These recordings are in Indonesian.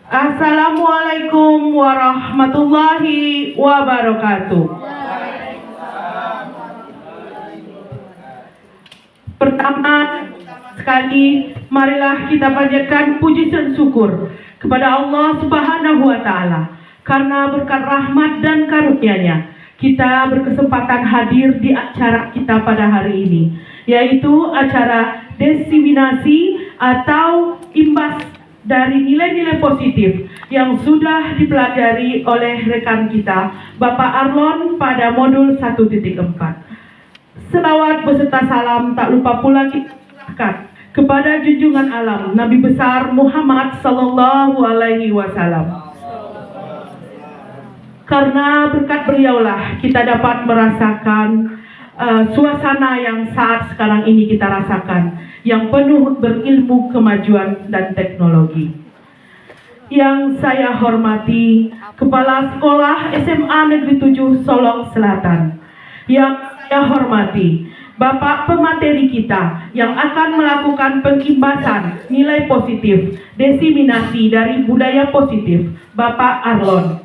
Assalamualaikum warahmatullahi wabarakatuh. Pertama sekali, marilah kita panjatkan puji dan syukur kepada Allah Subhanahu wa Ta'ala, karena berkat rahmat dan karunia-Nya kita berkesempatan hadir di acara kita pada hari ini, yaitu acara diseminasi atau imbas dari nilai-nilai positif yang sudah dipelajari oleh rekan kita Bapak Arlon pada modul 1.4. Selawat beserta salam tak lupa pula kita serahkan kepada junjungan alam Nabi besar Muhammad sallallahu alaihi wasallam. Karena berkat beliaulah kita dapat merasakan suasana yang saat sekarang ini kita rasakan, yang penuh berilmu kemajuan dan teknologi. Yang saya hormati Kepala Sekolah SMA Negeri 7 Solong Selatan. Yang saya hormati Bapak pemateri kita yang akan melakukan pengimbasan nilai positif, diseminasi dari budaya positif, Bapak Arlon.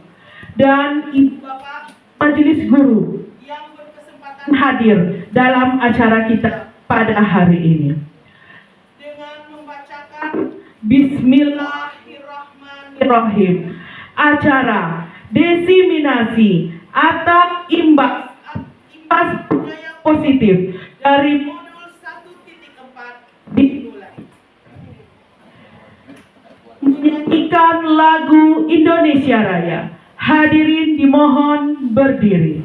Dan Ibu Bapak Majelis Guru yang berkesempatan hadir dalam acara kita pada hari ini. Dengan membacakan Bismillahirrahmanirrahim, acara diseminasi atau imbas budaya positif dari modul 1.4 dimulai. Menyanyikan lagu Indonesia Raya. Hadirin dimohon berdiri.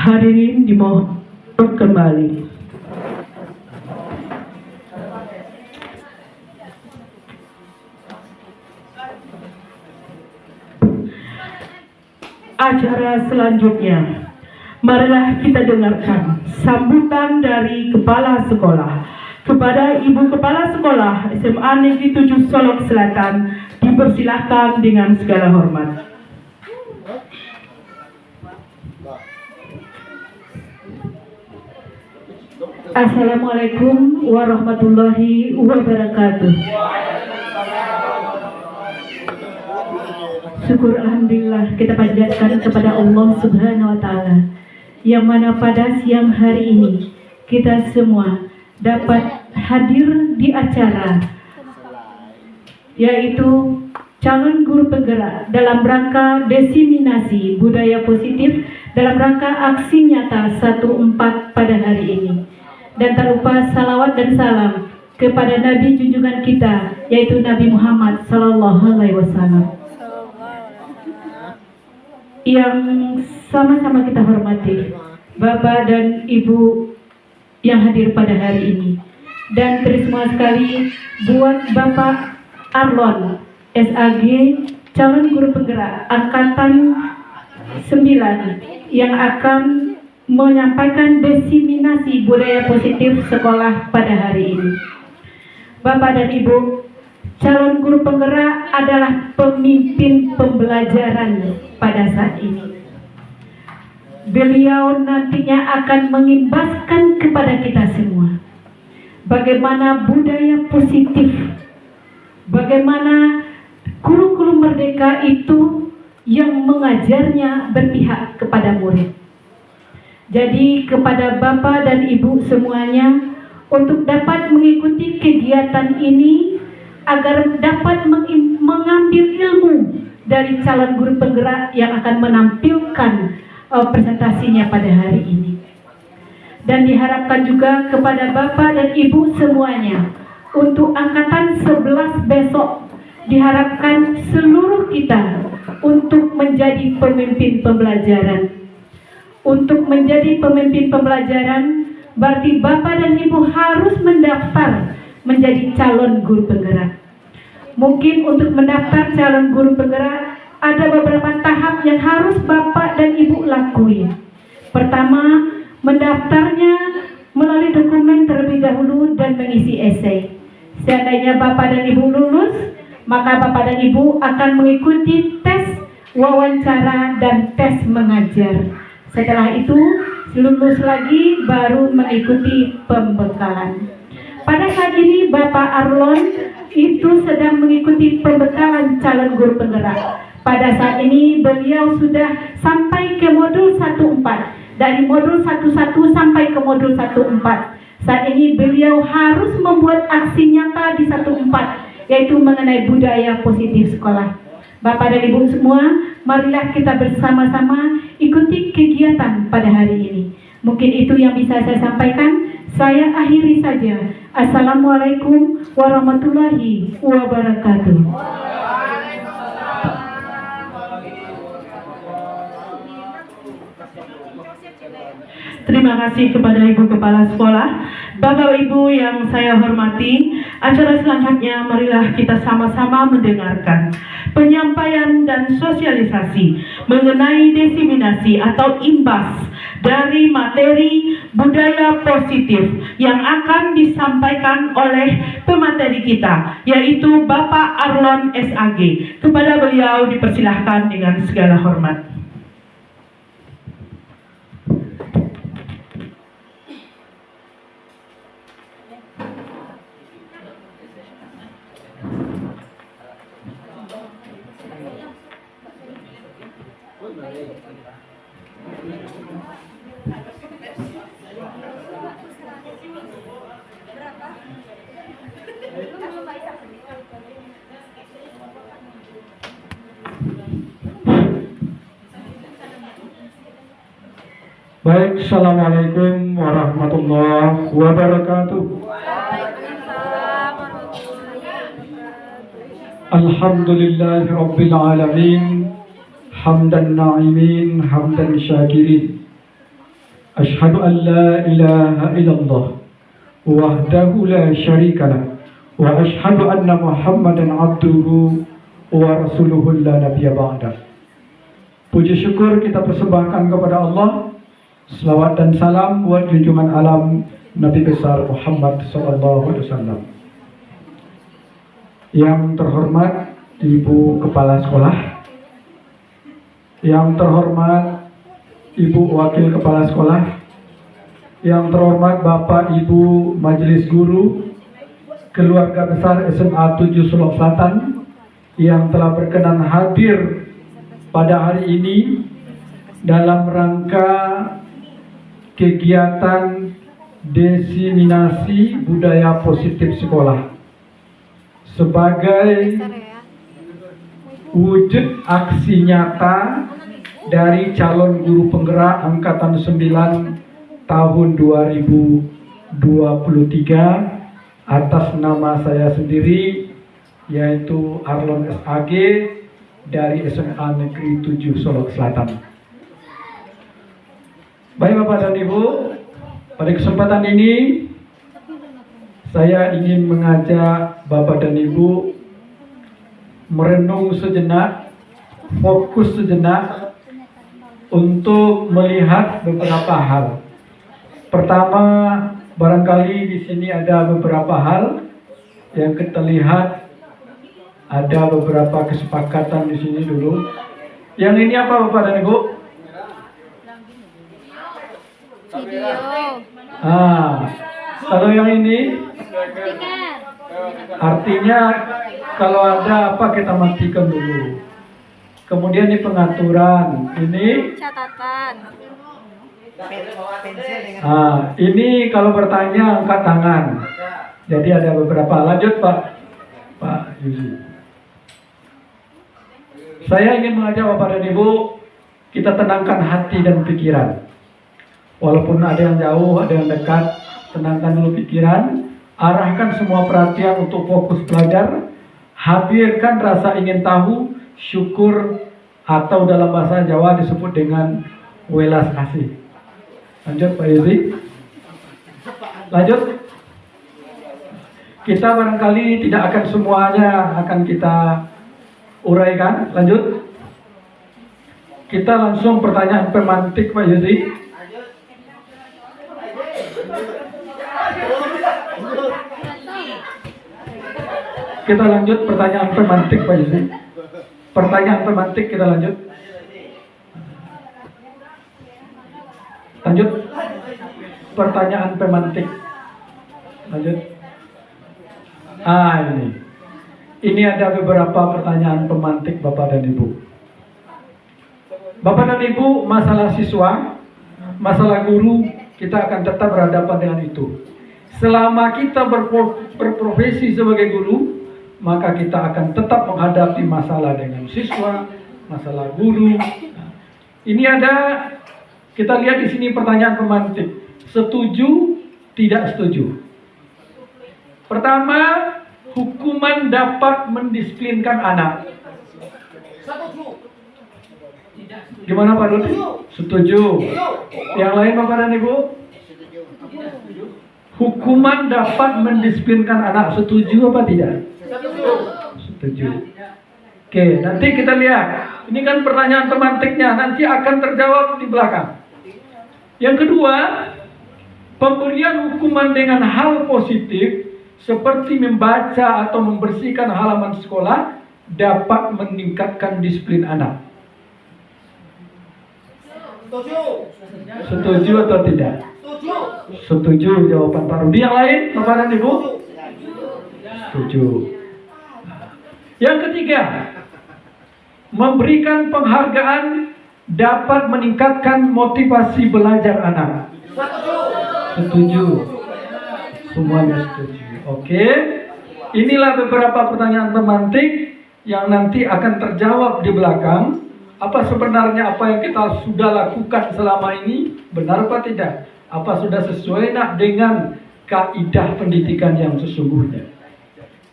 Hadirin dimohon kembali. Acara selanjutnya, marilah kita dengarkan sambutan dari Kepala Sekolah. Kepada Ibu Kepala Sekolah SMA Negeri 7 Solong Selatan, dipersilahkan dengan segala hormat. Assalamualaikum warahmatullahi wabarakatuh. Syukur alhamdulillah kita panjatkan kepada Allah Subhanahu wa Ta'ala, yang mana pada siang hari ini kita semua dapat hadir di acara, yaitu calon guru penggerak dalam rangka diseminasi budaya positif dalam rangka aksi nyata 14 pada hari ini. Dan tak lupa salawat dan salam kepada Nabi junjungan kita, yaitu Nabi Muhammad Sallallahu Alaihi Wasallam. Yang sama-sama kita hormati Bapak dan Ibu yang hadir pada hari ini, dan terima sekali buat Bapak Arlon SAG, calon guru penggerak angkatan 9 yang akan menyampaikan diseminasi budaya positif sekolah pada hari ini. Bapak dan Ibu, calon guru penggerak adalah pemimpin pembelajaran pada saat ini. Beliau nantinya akan mengimbaskan kepada kita semua bagaimana budaya positif, bagaimana kurikulum merdeka itu yang mengajarnya berpihak kepada murid. Jadi kepada Bapak dan Ibu semuanya, untuk dapat mengikuti kegiatan ini agar dapat mengambil ilmu dari calon guru penggerak yang akan menampilkan presentasinya pada hari ini. Dan diharapkan juga kepada Bapak dan Ibu semuanya, untuk angkatan 11 besok diharapkan seluruh kita untuk menjadi pemimpin pembelajaran. Untuk menjadi pemimpin pembelajaran berarti Bapak dan Ibu harus mendaftar menjadi calon guru penggerak. Mungkin untuk mendaftar calon guru penggerak ada beberapa tahap yang harus Bapak dan Ibu lakuin. Pertama, mendaftarnya melalui dokumen terlebih dahulu dan mengisi esai. Seandainya Bapak dan Ibu lulus, maka Bapak dan Ibu akan mengikuti tes wawancara dan tes mengajar. Setelah itu, lulus lagi baru mengikuti pembekalan. Pada saat ini Bapak Arlon itu sedang mengikuti pembekalan calon guru penggerak. Pada saat ini beliau sudah sampai ke modul 14. Dari modul 11 sampai ke modul 14. Saat ini beliau harus membuat aksi nyata di 14, yaitu mengenai budaya positif sekolah. Bapak dan Ibu semua, marilah kita bersama-sama ikuti kegiatan pada hari ini. Mungkin itu yang bisa saya sampaikan. Saya akhiri saja. Assalamualaikum warahmatullahi wabarakatuh. Terima kasih kepada Ibu Kepala Sekolah. Bapak Ibu yang saya hormati, acara selanjutnya marilah kita sama-sama mendengarkan penyampaian dan sosialisasi mengenai diseminasi atau imbas dari materi budaya positif yang akan disampaikan oleh pemateri kita, yaitu Bapak Arlon SAG. Kepada beliau dipersilahkan dengan segala hormat. Baik, Assalamualaikum warahmatullahi wabarakatuh. Alhamdulillahi Rabbil Alamin, hamdan na'imin, hamdan syakirin. Ashhadu an la ilaha illallah wahdahu la syarikalah, wa ashhadu anna Muhammadan abduhu wa rasuluhu la nabiyya ba'dah. Puji syukur kita persembahkan kepada Allah. Selawat dan salam buat junjungan alam Nabi besar Muhammad SAW. Yang terhormat Ibu Kepala Sekolah, yang terhormat Ibu Wakil Kepala Sekolah, yang terhormat Bapak Ibu Majelis Guru, keluarga besar SMA 7 Sulawesi Selatan yang telah berkenan hadir pada hari ini dalam rangka kegiatan diseminasi budaya positif sekolah. Sebagai wujud aksi nyata dari calon guru penggerak Angkatan 9 tahun 2023 atas nama saya sendiri, yaitu Arlon SAG dari SMA Negeri 7 Solok Selatan. Baik Bapak dan Ibu, pada kesempatan ini saya ingin mengajak Bapak dan Ibu merenung sejenak, fokus sejenak untuk melihat beberapa hal. Pertama, barangkali di sini ada beberapa hal yang kita lihat, ada beberapa kesepakatan di sini dulu. Yang ini apa Bapak dan Ibu? Video. Kalau yang ini artinya kalau ada apa kita matikan dulu. Kemudian ini pengaturan, ini Catatan. ini kalau bertanya angkat tangan. Jadi ada beberapa. Lanjut Pak Yuzi. Saya ingin mengajak Bapak dan Ibu kita tenangkan hati dan pikiran. Walaupun ada yang jauh, ada yang dekat, tenangkan dulu pikiran, arahkan semua perhatian untuk fokus belajar, hadirkan rasa ingin tahu, syukur, atau dalam bahasa Jawa disebut dengan welas asih. Lanjut Pak Yuzi. Lanjut. Kita barangkali tidak akan semuanya akan kita uraikan. Lanjut. Kita langsung pertanyaan pemantik Pak Yuzi. Kita lanjut pertanyaan pemantik Pak Yuzi. Pertanyaan pemantik kita lanjut. Lanjut. Pertanyaan pemantik. Lanjut. Ini. Ini ada beberapa pertanyaan pemantik Bapak dan Ibu. Bapak dan Ibu, masalah siswa, masalah guru, kita akan tetap berhadapan dengan itu. Selama kita berprofesi sebagai guru, maka kita akan tetap menghadapi masalah dengan siswa, masalah guru. Ini ada, kita lihat di sini pertanyaan pemantik. Setuju, tidak setuju. Pertama, hukuman dapat mendisiplinkan anak. Gimana Pak Rudy? Setuju. Yang lain Bapak dan Ibu? Hukuman dapat mendisiplinkan anak. Setuju apa tidak? Setuju. Oke, nanti kita lihat. Ini kan pertanyaan pemantiknya, nanti akan terjawab di belakang. Yang kedua, pemberian hukuman dengan hal positif seperti membaca atau membersihkan halaman sekolah dapat meningkatkan disiplin anak. Setuju atau tidak? Setuju jawaban Pak Rudi. Yang lain, Bapak dan Ibu? Setuju. Yang ketiga, memberikan penghargaan dapat meningkatkan motivasi belajar anak. Setuju. Semuanya setuju. Oke. Inilah beberapa pertanyaan pemantik yang nanti akan terjawab di belakang. Apa sebenarnya apa yang kita sudah lakukan selama ini benar apa tidak? Apa sudah sesuai dengan kaidah pendidikan yang sesungguhnya?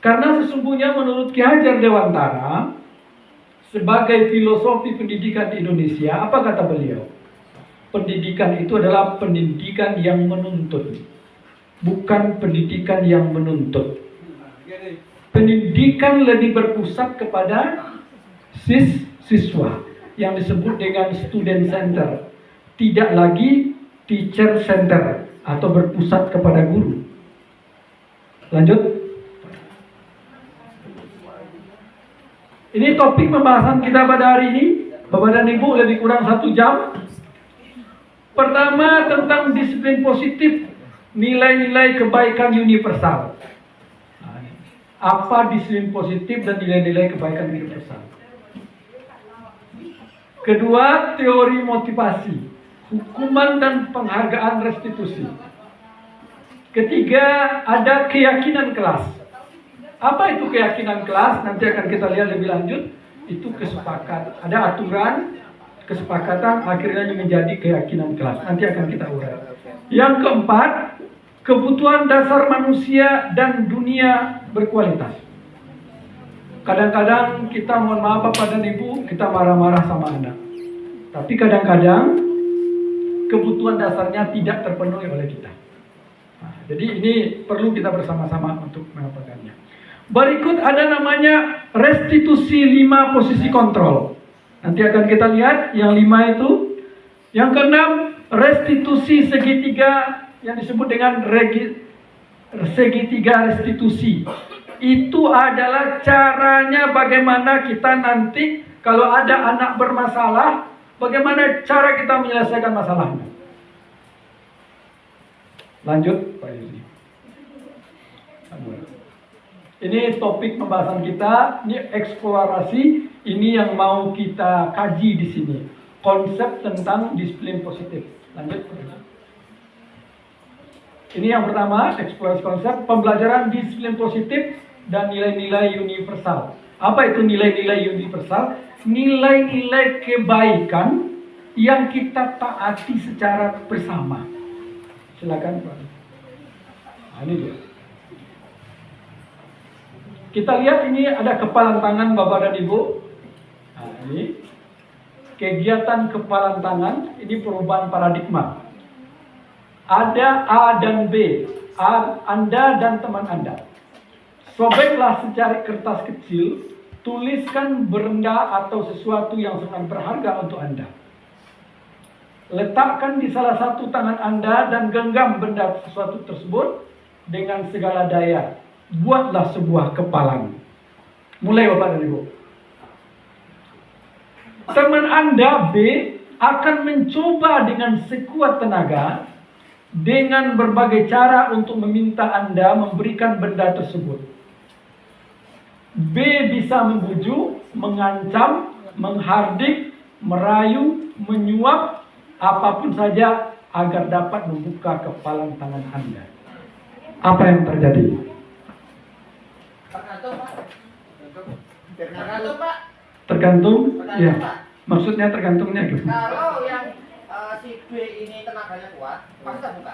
Karena sesungguhnya menurut Ki Hajar Dewantara sebagai filosofi pendidikan di Indonesia, apa kata beliau? Pendidikan itu adalah pendidikan yang menuntut, bukan pendidikan yang menuntut. Pendidikan lebih berpusat kepada siswa yang disebut dengan student center, tidak lagi teacher center atau berpusat kepada guru. Lanjut. Ini topik pembahasan kita pada hari ini, Bapak dan Ibu, lebih kurang 1 jam. Pertama, tentang disiplin positif, nilai-nilai kebaikan universal. Apa disiplin positif dan nilai-nilai kebaikan universal? Kedua, teori motivasi, hukuman dan penghargaan restitusi. Ketiga, ada keyakinan kelas. Apa itu keyakinan kelas? Nanti akan kita lihat lebih lanjut. Itu ada aturan, kesepakatan, akhirnya menjadi keyakinan kelas. Nanti akan kita urai. Yang keempat, kebutuhan dasar manusia dan dunia berkualitas. Kadang-kadang kita, mohon maaf Bapak dan Ibu, kita marah-marah sama anak. Tapi kadang-kadang kebutuhan dasarnya tidak terpenuhi oleh kita. Nah, jadi ini perlu kita bersama-sama untuk mengapainya. Berikut ada namanya restitusi 5 posisi kontrol. Nanti akan kita lihat yang 5 itu. Yang keenam, restitusi segitiga yang disebut dengan segitiga restitusi. Itu adalah caranya bagaimana kita nanti kalau ada anak bermasalah, bagaimana cara kita menyelesaikan masalahnya. Lanjut Pak Yusi. Ini topik pembahasan kita, ini eksplorasi, ini yang mau kita kaji di sini. Konsep tentang disiplin positif. Lanjut. Ini yang pertama, eksplorasi konsep pembelajaran disiplin positif dan nilai-nilai universal. Apa itu nilai-nilai universal? Nilai-nilai kebaikan yang kita taati secara bersama. Silakan Pak. Nah, ini dia. Kita lihat ini ada kepalan tangan Bapak dan Ibu. Nah, ini kegiatan kepalan tangan, ini perubahan paradigma. Ada A dan B, Anda dan teman Anda. Sobeklah secari kertas kecil, tuliskan benda atau sesuatu yang sangat berharga untuk Anda. Letakkan di salah satu tangan Anda dan genggam benda sesuatu tersebut dengan segala daya. Buatlah sebuah kepalan. Mulai Bapak dan Ibu. Teman Anda B akan mencoba dengan sekuat tenaga dengan berbagai cara untuk meminta Anda memberikan benda tersebut. B bisa membujuk, mengancam, menghardik, merayu, menyuap, apapun saja agar dapat membuka kepalan tangan Anda. Apa yang terjadi? Tergantung Pak. Tergantung, ya. Pak. Maksudnya tergantungnya gitu. Kalau yang si B ini tenaganya kuat, pasti kita buka.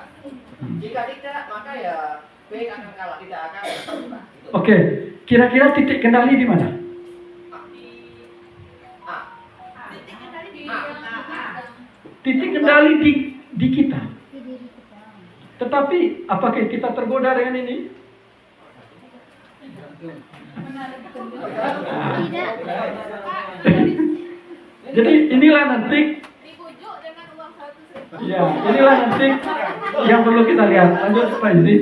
Jika tidak, maka ya B akan kalah, tidak akan terbuka. Oke, kira-kira titik kendali di mana? A. Titik kendali di kita. Tetapi apakah kita tergoda dengan ini? Jadi inilah nanti, ya inilah nanti yang perlu kita lihat. Lanjut Pak Yudi.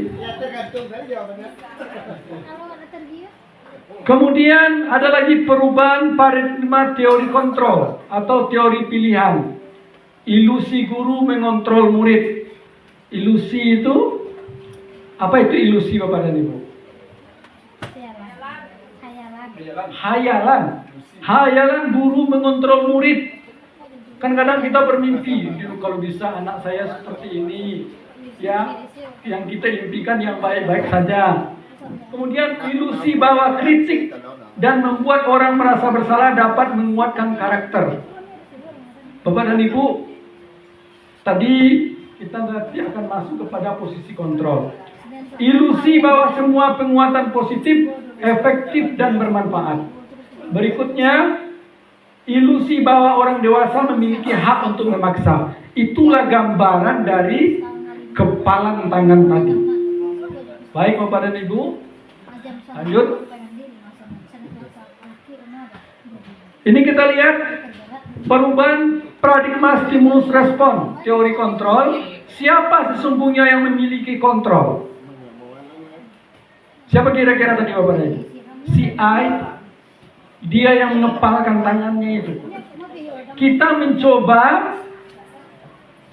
Kemudian ada lagi perubahan paradigma teori kontrol atau teori pilihan. Ilusi guru mengontrol murid. Ilusi itu, apa itu ilusi Bapak dan Ibu? Hayalan guru mengontrol murid. Kan kadang kita bermimpi, kalau bisa anak saya seperti ini, ya, yang kita impikan yang baik-baik saja. Kemudian ilusi bahwa kritik dan membuat orang merasa bersalah dapat menguatkan karakter. Bapak dan Ibu, tadi kita nanti akan masuk kepada posisi kontrol. Ilusi bahwa semua penguatan positif efektif dan bermanfaat. Berikutnya, ilusi bahwa orang dewasa memiliki hak untuk memaksa. Itulah gambaran dari kepalan tangan tadi. Baik Bapak dan Ibu, lanjut. Ini kita lihat perubahan paradigma stimulus respon, teori kontrol. Siapa sesungguhnya yang memiliki kontrol? Siapa kira-kira tadi Bapak dan Ibu? Si I, dia yang mengepalkan tangannya itu. Kita mencoba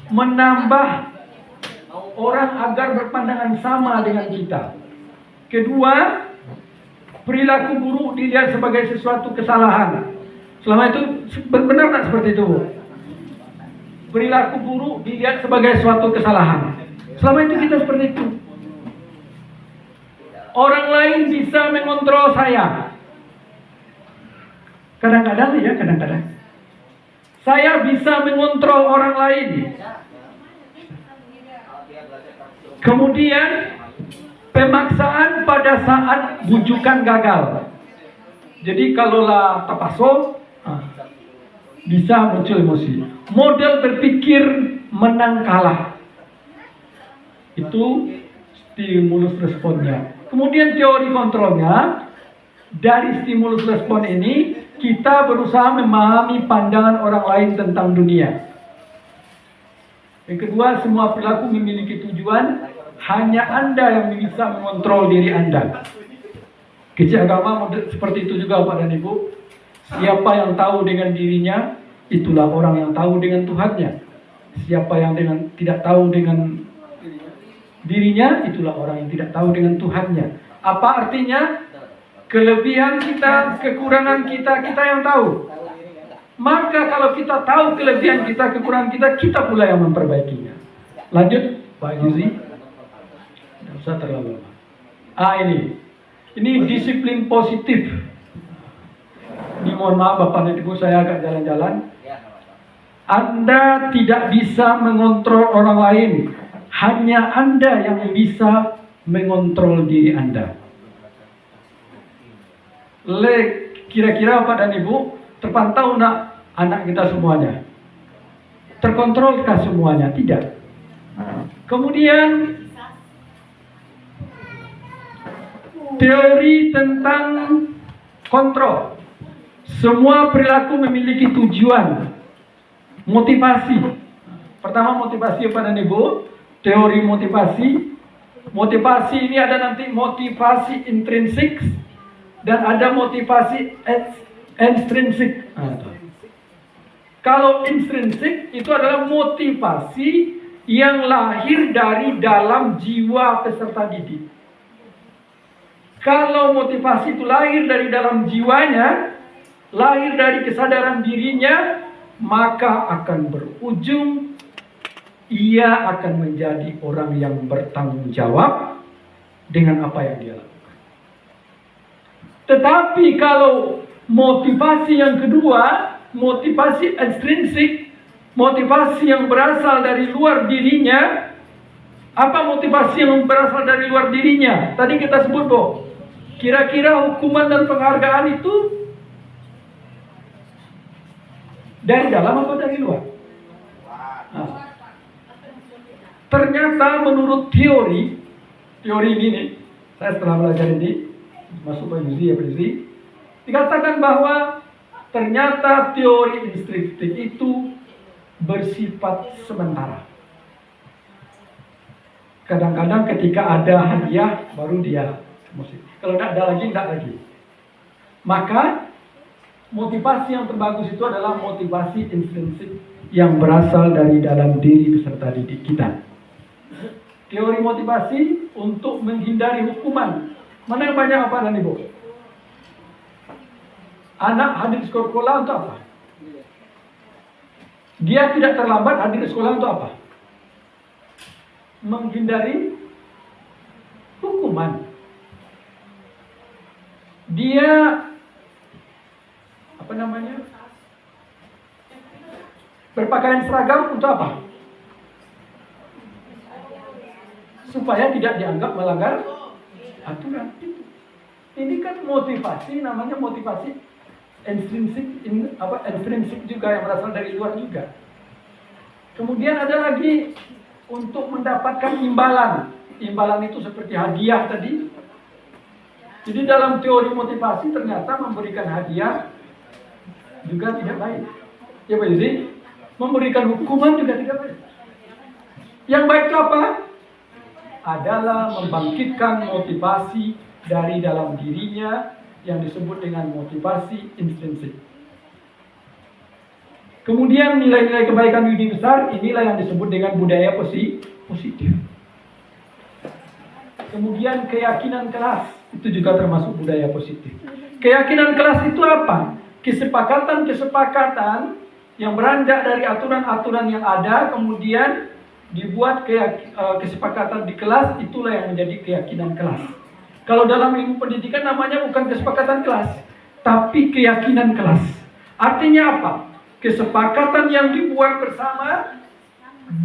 menambah orang agar berpandangan sama dengan kita. Kedua, perilaku buruk dilihat sebagai sesuatu kesalahan. Selama itu benar tak seperti itu? Perilaku buruk dilihat sebagai suatu kesalahan. Selama itu kita seperti itu. Orang lain bisa mengontrol saya. Kadang-kadang ya, kadang-kadang. Saya bisa mengontrol orang lain. Kemudian pemaksaan pada saat bujukan gagal. Jadi kalaulah tapaso, bisa muncul emosi. Model berpikir menang kalah. Itu stimulus responnya. Kemudian teori kontrolnya, dari stimulus respon ini kita berusaha memahami pandangan orang lain tentang dunia. Yang kedua, semua perilaku memiliki tujuan. Hanya Anda yang bisa mengontrol diri Anda. Kecil agama seperti itu juga Pak dan Ibu. Siapa yang tahu dengan dirinya, itulah orang yang tahu dengan Tuhannya. Siapa yang tidak tahu dengan dirinya, itulah orang yang tidak tahu dengan Tuhannya. Apa artinya? Kelebihan kita, kekurangan kita, kita yang tahu. Maka kalau kita tahu kelebihan kita, kekurangan kita, kita pula yang memperbaikinya. Lanjut, Pak Yuzi. Tidak usah terlalu lama. Ini disiplin positif. Ini mohon maaf Bapak dan Ibu, saya agak jalan-jalan. Anda tidak bisa mengontrol orang lain. Hanya Anda yang bisa mengontrol diri Anda. Kira-kira Bapak dan Ibu, terpantau nak anak kita semuanya? Terkontrolkah semuanya? Tidak. Kemudian teori tentang kontrol. Semua perilaku memiliki tujuan, motivasi. Pertama motivasi Bapak dan Ibu, teori motivasi. Motivasi ini ada nanti motivasi intrinsik dan ada motivasi extrinsik. Kalau intrinsik itu adalah motivasi yang lahir dari dalam jiwa peserta didik. Kalau motivasi itu lahir dari dalam jiwanya, lahir dari kesadaran dirinya, maka akan berujung ia akan menjadi orang yang bertanggung jawab dengan apa yang dia lakukan. Tetapi kalau motivasi yang kedua, motivasi ekstrinsik, motivasi yang berasal dari luar dirinya. Apa motivasi yang berasal dari luar dirinya? Tadi kita sebut, Bo, kira-kira hukuman dan penghargaan itu dari dalam atau dari luar? Ternyata menurut teori ini nih, saya setelah belajar ini, masuk Pak Yuzi ya Pak Yuzi, dikatakan bahwa ternyata teori instruktif itu bersifat sementara. Kadang-kadang ketika ada hadiah baru dia emosi. Kalau tidak ada lagi, tidak lagi. Maka motivasi yang terbagus itu adalah motivasi intrinsik yang berasal dari dalam diri peserta didik kita. Teori motivasi untuk menghindari hukuman. Mana yang banyak apa dan Ibu? Anak hadir di sekolah untuk apa? Dia tidak terlambat hadir di sekolah untuk apa? Menghindari hukuman. Dia berpakaian seragam untuk apa? Supaya tidak dianggap melanggar aturan. Ini kan motivasi, namanya motivasi intrinsik juga yang berasal dari luar juga. Kemudian ada lagi untuk mendapatkan imbalan. Imbalan itu seperti hadiah tadi. Jadi dalam teori motivasi ternyata memberikan hadiah juga tidak baik. Ya Pak Yuzi, memberikan hukuman juga tidak baik. Yang baik itu apa? Adalah membangkitkan motivasi dari dalam dirinya yang disebut dengan motivasi intrinsik. Kemudian nilai-nilai kebaikan lebih besar, inilah yang disebut dengan budaya positif. Kemudian keyakinan kelas, itu juga termasuk budaya positif. Keyakinan kelas itu apa? Kesepakatan yang beranjak dari aturan-aturan yang ada, kemudian dibuat kesepakatan di kelas, itulah yang menjadi keyakinan kelas. Kalau dalam ilmu pendidikan namanya bukan kesepakatan kelas, tapi keyakinan kelas. Artinya apa? Kesepakatan yang dibuat bersama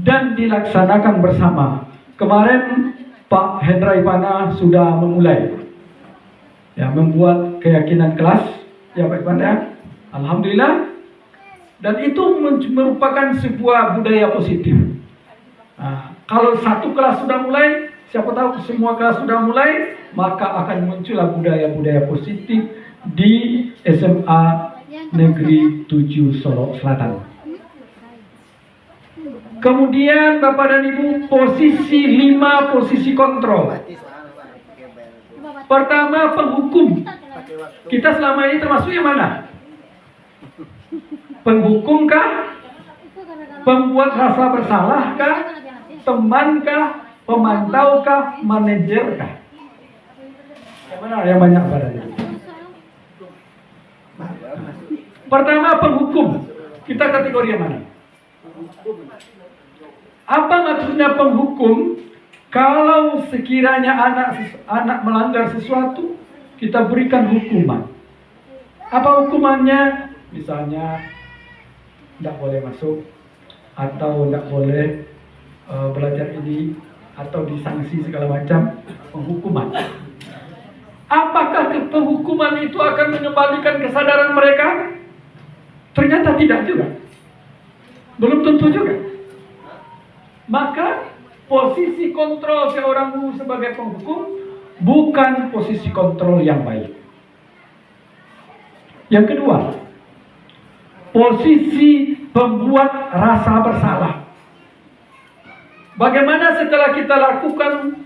dan dilaksanakan bersama. Kemarin Pak Hendra Ivana sudah memulai membuat keyakinan kelas, ya Pak Ivana. Alhamdulillah. Dan itu merupakan sebuah budaya positif. Nah, kalau satu kelas sudah mulai, siapa tahu semua kelas sudah mulai, maka akan muncullah budaya-budaya positif di SMA Negeri 7 Solok Selatan. Kemudian Bapak dan Ibu, posisi kontrol. Pertama, penghukum. Kita selama ini termasuk yang mana? Penghukum kah? Pembuat rasa bersalah kah? Teman kah? Pemantau kah? Manajer kah? Yang mana yang banyak badannya? Pertama, penghukum. Kita kategori yang mana? Apa maksudnya penghukum? Kalau sekiranya anak melanggar sesuatu, kita berikan hukuman. Apa hukumannya? Misalnya tidak boleh masuk, atau tidak boleh belajar ini, atau disanksi segala macam penghukuman. Apakah penghukuman itu akan mengembalikan kesadaran mereka? Ternyata tidak juga. Belum tentu juga. Maka posisi kontrol seorang guru sebagai penghukum bukan posisi kontrol yang baik. Yang kedua, posisi pembuat rasa bersalah. Bagaimana setelah kita lakukan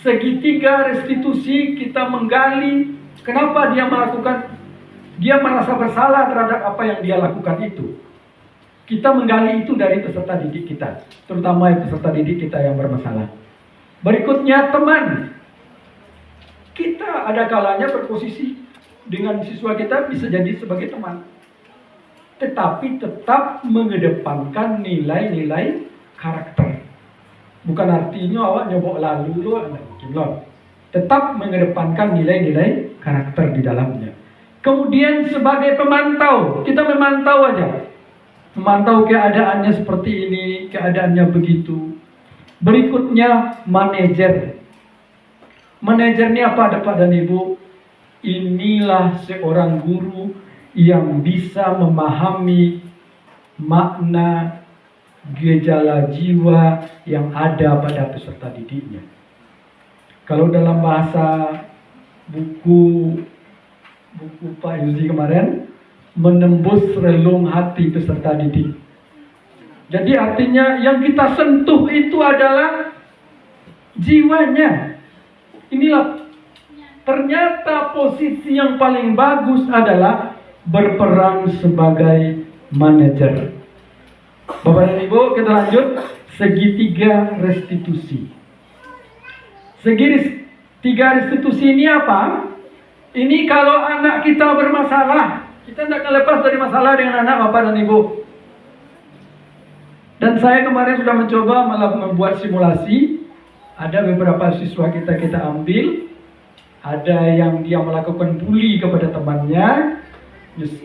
segitiga restitusi, kita menggali kenapa dia merasa bersalah terhadap apa yang dia lakukan itu. Kita menggali itu dari peserta didik kita, terutama peserta didik kita yang bermasalah. Berikutnya, teman. Kita ada kalanya berposisi dengan siswa kita bisa jadi sebagai teman, tetapi tetap mengedepankan nilai-nilai karakter. Bukan artinya awak nyobok lalu lo, mungkin lo. Tetap mengedepankan nilai-nilai karakter di dalamnya. Kemudian sebagai pemantau, kita memantau aja. Memantau keadaannya seperti ini, keadaannya begitu. Berikutnya, manajer. Manajer ini apa, Bapak dan Ibu? Inilah seorang guru yang bisa memahami makna gejala jiwa yang ada pada peserta didiknya. Kalau dalam bahasa buku Pak Yuzi kemarin, menembus relung hati peserta didik. Jadi artinya yang kita sentuh itu adalah jiwanya. Inilah ternyata posisi yang paling bagus adalah berperan sebagai manajer. Bapak dan Ibu, kita lanjut. Segitiga restitusi. Segitiga restitusi ini apa? Ini kalau anak kita bermasalah, kita tidak akan lepas dari masalah dengan anak Bapak dan Ibu. Dan saya kemarin sudah mencoba membuat simulasi. Ada beberapa siswa kita ambil. Ada yang dia melakukan bully kepada temannya.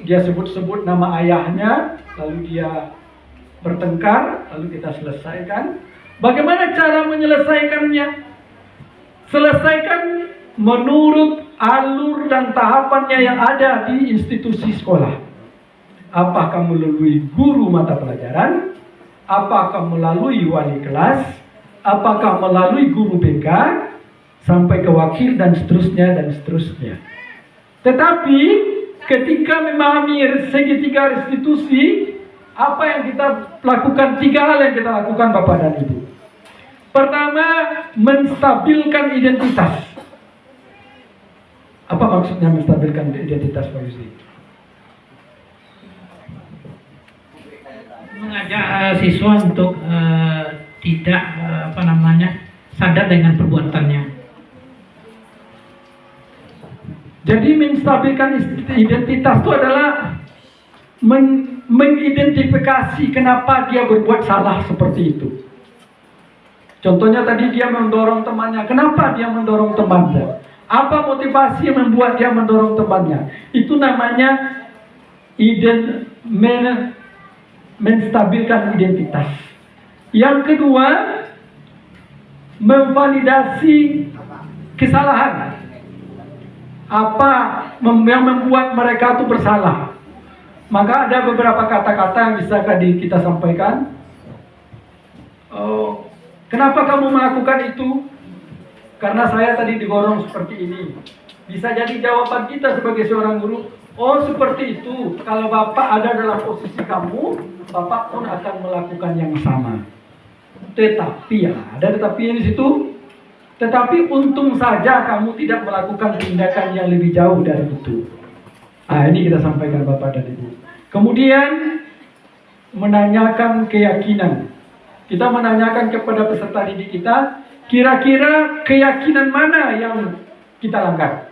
Dia sebut-sebut nama ayahnya. Lalu dia bertengkar. Lalu kita selesaikan. Bagaimana cara menyelesaikannya? Selesaikan menurut alur dan tahapannya yang ada di institusi sekolah. Apakah melalui guru mata pelajaran? Apakah melalui wali kelas? Apakah melalui guru BK? Sampai ke wakil dan seterusnya. Tetapi ketika memahami segitiga restitusi, apa yang kita lakukan? 3 hal yang kita lakukan Bapak dan Ibu. Pertama, menstabilkan identitas. Apa maksudnya menstabilkan identitas Pak Yusri? Mengajak siswa untuk tidak sadar dengan perbuatannya. Jadi menstabilkan identitas itu adalah mengidentifikasi kenapa dia berbuat salah seperti itu. Contohnya tadi dia mendorong temannya. Kenapa dia mendorong temannya? Apa motivasi yang membuat dia mendorong temannya? Itu namanya menstabilkan identitas. Yang kedua, memvalidasi kesalahan. Apa yang membuat mereka itu bersalah. Maka ada beberapa kata-kata yang bisa kita sampaikan. Kenapa kamu melakukan itu? Karena saya tadi digorong seperti ini. Bisa jadi jawaban kita sebagai seorang guru, oh seperti itu. Kalau Bapak ada dalam posisi kamu, Bapak pun akan melakukan yang sama. Tetapi ya, ada tetapi di situ. Tetapi untung saja kamu tidak melakukan tindakan yang lebih jauh dari itu. Nah, ini kita sampaikan Bapak dan Ibu. Kemudian menanyakan keyakinan. Kita menanyakan kepada peserta didik kita, kira-kira keyakinan mana yang kita langgar?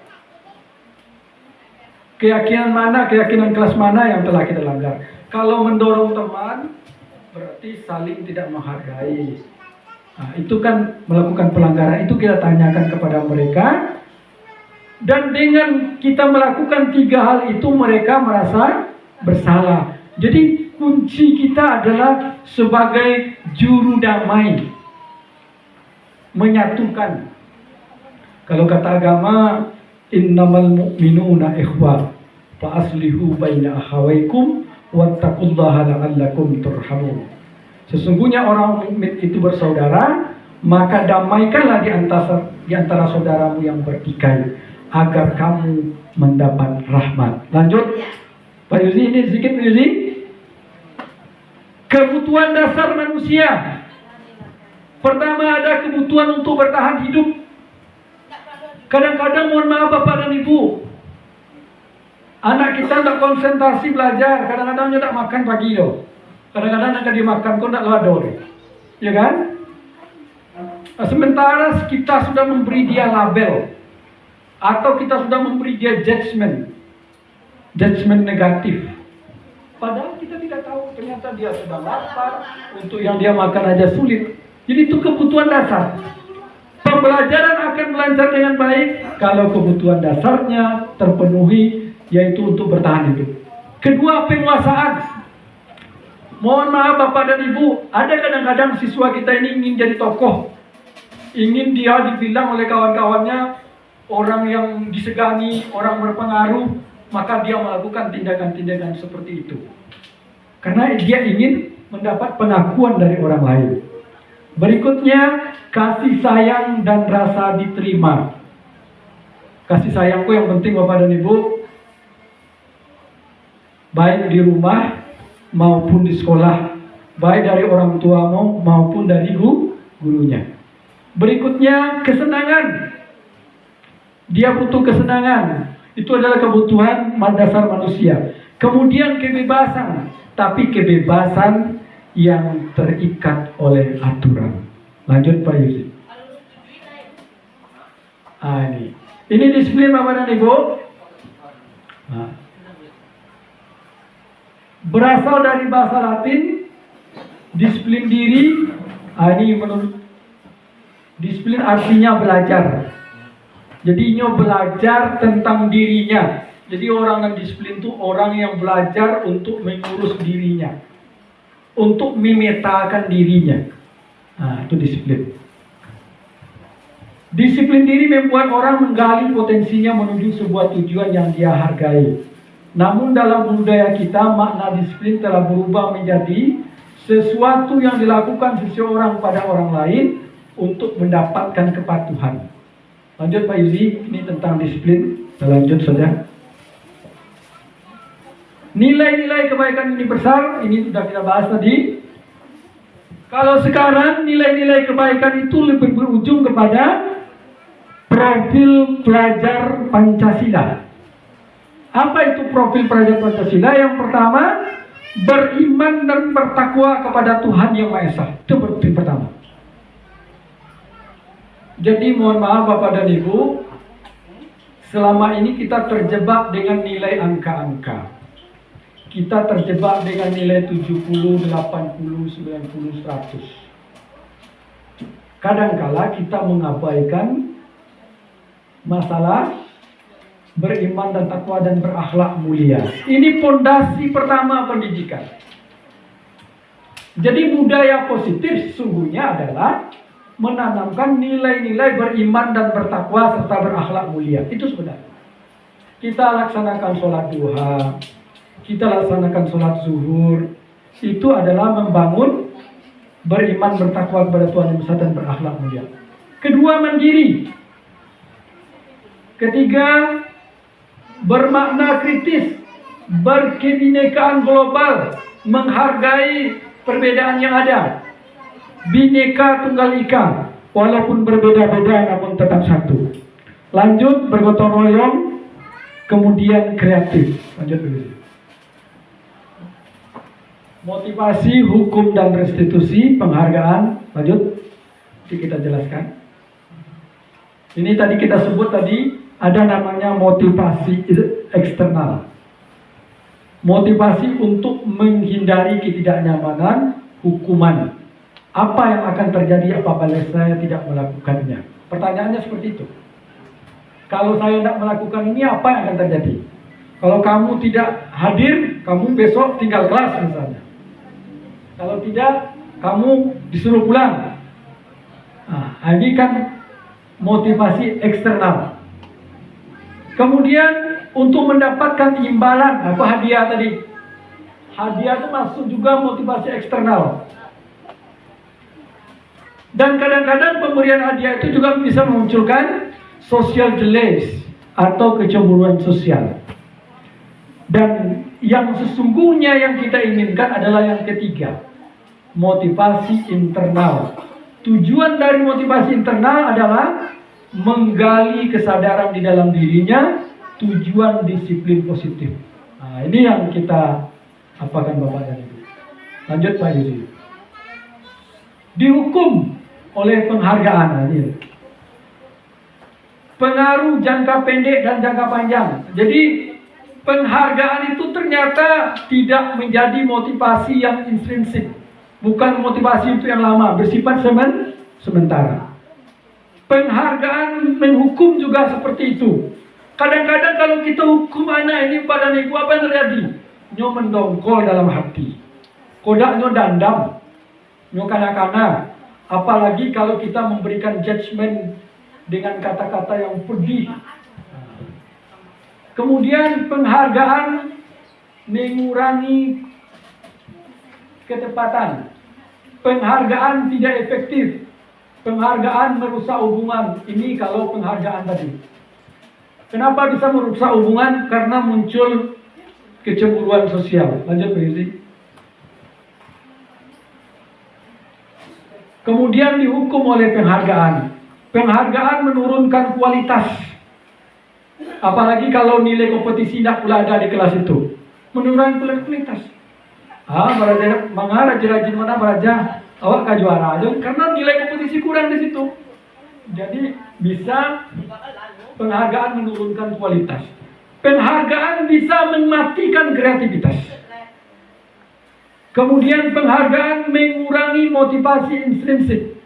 Keyakinan mana, keyakinan kelas mana yang telah kita langgar? Kalau mendorong teman, berarti saling tidak menghargai. Nah, itu kan melakukan pelanggaran. Itu kita tanyakan kepada mereka. Dan dengan kita melakukan 3 hal itu, mereka merasa bersalah. Jadi kunci kita adalah sebagai juru damai, menyatukan. Kalau kata agama, innamal mu'minuna ikhwah fa aslihu baina akhawaykum wattaqullaha la'allakum turhamun. Sesungguhnya orang mukmin itu bersaudara, maka damaikanlah di antara saudaramu yang bertikai agar kamu mendapat rahmat. Lanjut, Pak Yuzi, ini sedikit Pak Yuzi. Kebutuhan dasar manusia. Pertama, ada kebutuhan untuk bertahan hidup. Kadang-kadang, mohon maaf Bapak dan Ibu, anak kita tidak konsentrasi belajar. Kadang-kadang dia tidak makan pagi loh. Kadang-kadang nak dimakan kok tidak lador. Ya kan? Nah, sementara kita sudah memberi dia label, atau kita sudah memberi dia judgment negatif. Padahal kita tidak tahu, ternyata dia sedang lapar, untuk yang dia makan aja sulit. Jadi itu kebutuhan dasar. Pembelajaran akan melancar dengan baik kalau kebutuhan dasarnya terpenuhi, yaitu untuk bertahan hidup. Kedua, penguasaan. Mohon maaf Bapak dan Ibu, ada kadang-kadang siswa kita ini ingin jadi tokoh. Ingin dia dibilang oleh kawan-kawannya orang yang disegani, orang berpengaruh, maka dia melakukan tindakan-tindakan seperti itu. Karena dia ingin mendapat pengakuan dari orang lain. Berikutnya, kasih sayang dan rasa diterima. Kasih sayangku yang penting Bapak dan Ibu, baik di rumah maupun di sekolah, baik dari orang tuamu maupun dari gurunya. Berikutnya, kesenangan. Dia butuh kesenangan. Itu adalah kebutuhan dasar manusia. Kemudian kebebasan, tapi kebebasan yang terikat oleh aturan. Lanjut Pak Yusuf. Ini disiplin Bapak dan Ibu. Berasal dari bahasa Latin, disiplin diri. Ini menurut disiplin artinya belajar. Jadi nyo belajar tentang dirinya. Jadi orang yang disiplin itu orang yang belajar untuk mengurus dirinya, untuk memetakan dirinya. Nah, itu disiplin. Disiplin diri membuat orang menggali potensinya menuju sebuah tujuan yang dia hargai. Namun dalam budaya kita, makna disiplin telah berubah menjadi sesuatu yang dilakukan seseorang pada orang lain untuk mendapatkan kepatuhan. Lanjut Pak Yuzi, ini tentang disiplin. Kita lanjut saja. Nilai-nilai kebaikan ini besar, ini sudah kita bahas tadi. Kalau sekarang nilai-nilai kebaikan itu lebih berujung kepada profil pelajar Pancasila. Apa itu profil pelajar Pancasila? Yang pertama, beriman dan bertakwa kepada Tuhan Yang Maha Esa. Itu profil pertama. Jadi mohon maaf Bapak dan Ibu, selama ini kita terjebak dengan nilai angka-angka. Kita terjebak dengan nilai 70, 80, 90, 100. Kadangkala kita mengabaikan masalah beriman dan takwa dan berakhlak mulia. Ini pondasi pertama pendidikan. Jadi budaya positif sesungguhnya adalah menanamkan nilai-nilai beriman dan bertakwa serta berakhlak mulia. Itu sebenarnya. Kita laksanakan sholat duha, kita laksanakan sholat zuhur, itu adalah membangun beriman bertakwa kepada Tuhan Yang Besar dan berakhlak mulia. Kedua, mandiri. Ketiga, bermakna kritis, berkebinekaan global, menghargai perbedaan yang ada. Bineka Tunggal Ika, walaupun berbeda-beda namun tetap satu. Lanjut, bergotong royong, kemudian kreatif. Lanjut dulu. Motivasi, hukum dan restitusi, penghargaan. Lanjut, nanti kita jelaskan. Ini tadi kita sebut tadi ada namanya motivasi eksternal. Motivasi untuk menghindari ketidaknyamanan, hukuman. Apa yang akan terjadi apabila saya tidak melakukannya? Pertanyaannya seperti itu. Kalau saya tidak melakukan ini, apa yang akan terjadi? Kalau kamu tidak hadir, kamu besok tinggal kelas misalnya. Kalau tidak, kamu disuruh pulang. Nah, ini kan motivasi eksternal. Kemudian untuk mendapatkan imbalan, apa hadiah tadi? Hadiah itu masuk juga motivasi eksternal. Dan kadang-kadang pemberian hadiah itu juga bisa memunculkan social delays atau kecemburuan sosial. Dan yang sesungguhnya yang kita inginkan adalah yang ketiga, motivasi internal. Tujuan dari motivasi internal adalah menggali kesadaran di dalam dirinya, tujuan disiplin positif. Nah, ini yang kita apakan Bapak dan Ibu. Lanjut Pak Yuzi. Dihukum oleh penghargaan ini. Pengaruh jangka pendek dan jangka panjang. Jadi penghargaan itu ternyata tidak menjadi motivasi yang intrinsik. Bukan motivasi itu yang lama, bersifat sementara. Penghargaan menghukum juga seperti itu. Kadang-kadang kalau kita hukum anak ini pada ibu, apa yang terjadi? Nyo mendongkol dalam hati. Kodak nyo dandam. Nyo kanak-kanak. Apalagi kalau kita memberikan judgement dengan kata-kata yang pedih. Kemudian penghargaan mengurangi ketepatan. Penghargaan tidak efektif. Penghargaan merusak hubungan. Ini kalau penghargaan tadi. Kenapa bisa merusak hubungan? Karena muncul kecemburuan sosial. Lanjut Pak Yuzi. Kemudian dihukum oleh penghargaan. Penghargaan menurunkan kualitas. Apalagi kalau nilai kompetisi tidak pula ada di kelas itu. Menurunkan kualitas. Beraja, mangga rajin mana beraja, awak ka juara aja. Karena nilai kompetisi kurang di situ. Jadi bisa penghargaan menurunkan kualitas. Penghargaan bisa mematikan kreativitas. Kemudian penghargaan mengurangi motivasi intrinsik.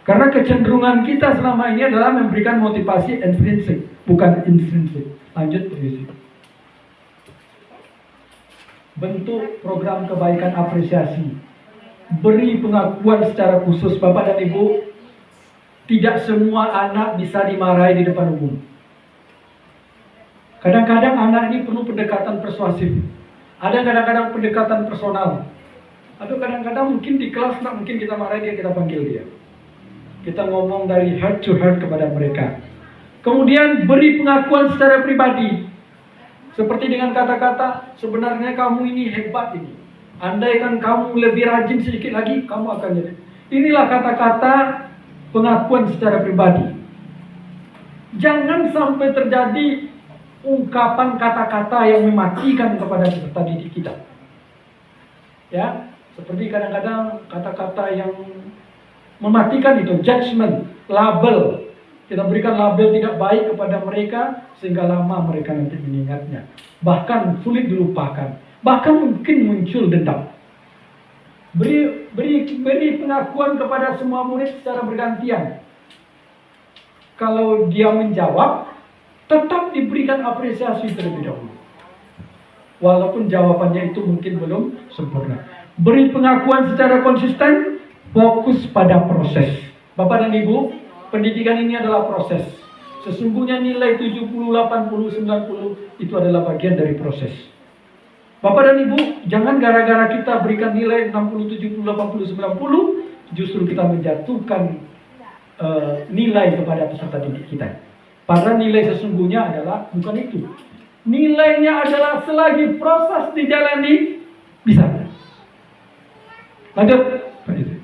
Karena kecenderungan kita selama ini adalah memberikan motivasi intrinsik, bukan intrinsik. Lanjut, Pak. Bentuk program kebaikan apresiasi. Beri pengakuan secara khusus. Bapak dan Ibu, tidak semua anak bisa dimarahi di depan umum. Kadang-kadang anak ini perlu pendekatan persuasif. Ada kadang-kadang pendekatan personal. Atau kadang-kadang mungkin di kelas tak mungkin kita marahi dia, kita panggil dia. Kita ngomong dari heart to heart kepada mereka. Kemudian beri pengakuan secara pribadi. Seperti dengan kata-kata, sebenarnya kamu ini hebat ini. Andaikan kamu lebih rajin sedikit lagi, kamu akan jadi. Inilah kata-kata pengakuan secara pribadi. Jangan sampai terjadi ungkapan kata-kata yang mematikan kepada peserta didik kita. Ya, seperti kadang-kadang kata-kata yang mematikan itu, judgment, label. Kita berikan label tidak baik kepada mereka sehingga lama mereka nanti mengingatnya. Bahkan sulit dilupakan. Bahkan mungkin muncul dendam. Beri pengakuan kepada semua murid secara bergantian. Kalau dia menjawab, tetap diberikan apresiasi terlebih dahulu. Walaupun jawabannya itu mungkin belum sempurna. Beri pengakuan secara konsisten, fokus pada proses. Bapak dan Ibu, pendidikan ini adalah proses. Sesungguhnya nilai 70, 80, 90 itu adalah bagian dari proses. Bapak dan Ibu, jangan gara-gara kita berikan nilai 60, 70, 80, 90, justru kita menjatuhkan nilai kepada peserta didik kita. Padahal nilai sesungguhnya adalah bukan itu. Nilainya adalah selagi proses dijalani, bisa. Lanjut, Pak Yusri.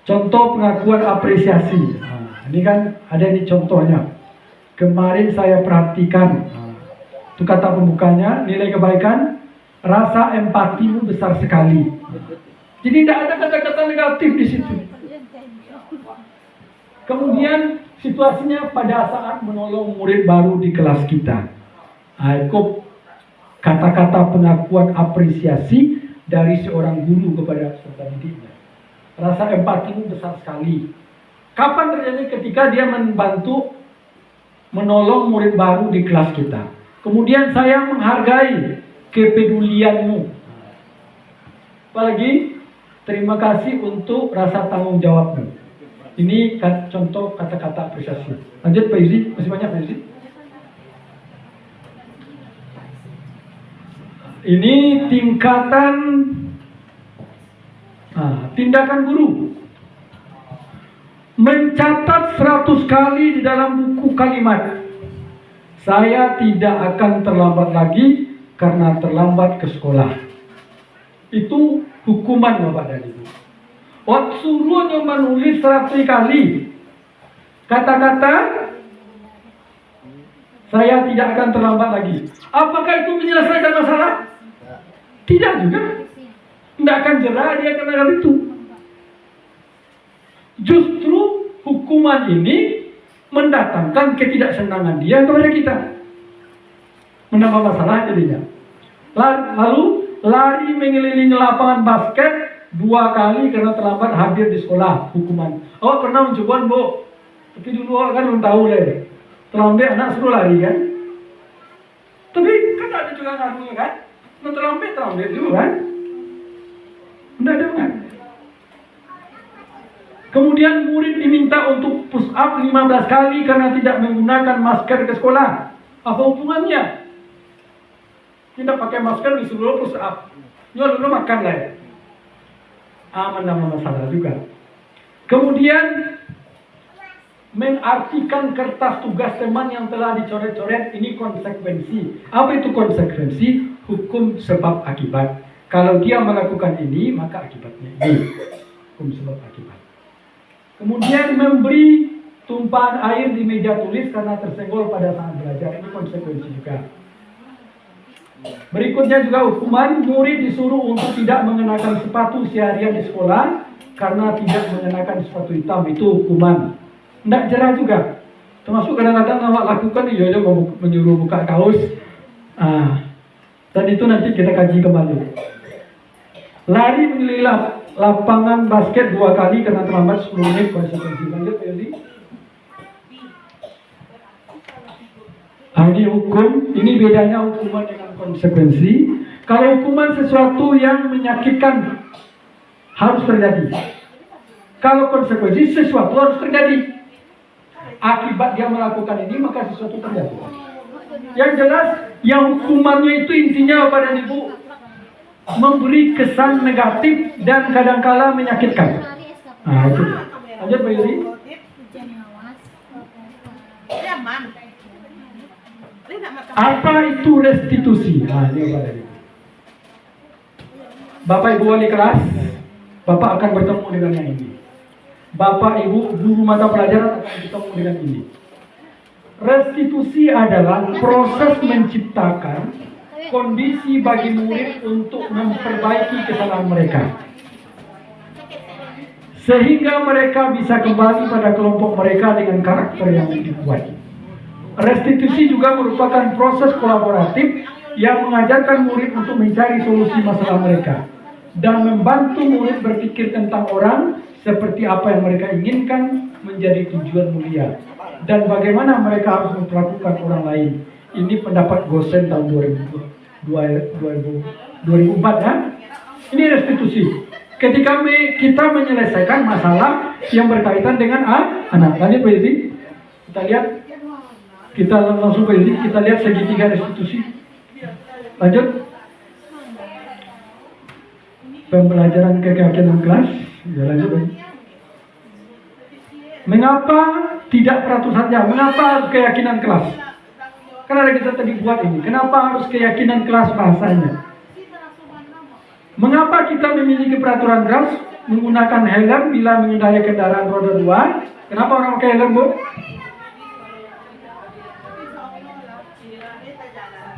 Contoh pengakuan apresiasi. Nah, ini kan ada ini contohnya. Kemarin saya perhatikan, itu kata pembukanya, nilai kebaikan, rasa empatimu besar sekali. Jadi tidak ada kata-kata negatif di situ. Kemudian situasinya pada saat menolong murid baru di kelas kita. Itu kata-kata pengakuan apresiasi dari seorang guru kepada peserta didiknya. Rasa empatimu besar sekali. Kapan terjadi? Ketika dia membantu menolong murid baru di kelas kita. Kemudian saya menghargai kepedulianmu. Apalagi terima kasih untuk rasa tanggung jawabmu. Ini kan contoh kata-kata apresiasi. Lanjut Pak Yuzi, masih banyak Pak Yuzi. Ini tingkatan tindakan guru. Mencatat 100 kali di dalam buku kalimat. Saya tidak akan terlambat lagi karena terlambat ke sekolah. Itu hukuman Bapak dan Ibu. Waktu suruhnya menulis 100 kali kata-kata saya tidak akan terlambat lagi. Apakah itu menyelesaikan masalah? Tidak juga. Tidak akan jerah dia karena hal itu. Justru hukuman ini mendatangkan ketidaksenangan dia kepada kita. Menambah masalah jadinya. Lalu lari mengelilingi lapangan basket 2 kali karena terlambat hadir di sekolah, hukuman. Awak pernah mencoba, Bu? Tapi dulu awak kan belum tahu lah. Terlambat anak suruh lari kan? Tapi kan ada juga ngaruhnya kan? Terlambat juga kan? Tidak ada kan? Kemudian murid diminta untuk push up 15 kali karena tidak menggunakan masker ke sekolah. Apa hubungannya? Tidak pakai masker disuruh push up. Nyuruh dulu makan lah ya. Menambah masalah juga. Kemudian mengartikan kertas tugas teman yang telah dicoret-coret, ini konsekuensi. Apa itu konsekuensi? Hukum sebab akibat. Kalau dia melakukan ini, maka akibatnya ini. Hukum sebab akibat. Kemudian memberi tumpahan air di meja tulis karena tersenggol pada saat belajar, ini konsekuensi juga. Berikutnya juga hukuman, murid disuruh untuk tidak mengenakan sepatu seharian di sekolah karena tidak mengenakan sepatu hitam, itu hukuman. Tidak jerah juga. Termasuk kadang-kadang awak lakukan ya menyuruh buka kaos. Dan itu nanti kita kaji kembali. Lari mengelilingi lapangan basket 2 kali karena terlambat 10 menit, konsekuensi. Lanjut Pak Yosi. Ini hukum, ini bedanya hukuman dengan konsekuensi. Kalau hukuman sesuatu yang menyakitkan harus terjadi. Kalau konsekuensi sesuatu harus terjadi. Akibat dia melakukan ini maka sesuatu terjadi. Yang jelas, yang hukumannya itu intinya Bapak dan Ibu memberi kesan negatif dan kadangkala menyakitkan. Itu. Lanjut Pak Yuri. Apa itu restitusi? Ini Bapak dan Ibu. Bapak Ibu wali kelas, Bapak akan bertemu dengan yang ini. Bapak Ibu guru mata pelajaran akan bertemu dengan ini. Restitusi adalah proses menciptakan kondisi bagi murid untuk memperbaiki kesalahan mereka, sehingga mereka bisa kembali pada kelompok mereka dengan karakter yang lebih kuat. Restitusi juga merupakan proses kolaboratif yang mengajarkan murid untuk mencari solusi masalah mereka dan membantu murid berpikir tentang orang seperti apa yang mereka inginkan menjadi tujuan mulia. dan bagaimana mereka harus memperlakukan orang lain. Ini pendapat Gosen tahun 2004 ya. Ini restitusi. Ketika kita menyelesaikan masalah yang berkaitan dengan anak. Lanjut Pak Yezi. Kita lihat. Kita langsung Pak Yezi. Kita lihat segitiga restitusi. Lanjut. Pembelajaran keyakinan kelas. Ya lanjut. Mengapa tidak peratus saja? Mengapa harus keyakinan kelas? Karena kita tadi buat ini. Kenapa harus keyakinan kelas bahasanya? Mengapa kita memiliki peraturan kelas menggunakan helm bila mengendarai kendaraan roda 2? Kenapa orang pakai helm, Bu?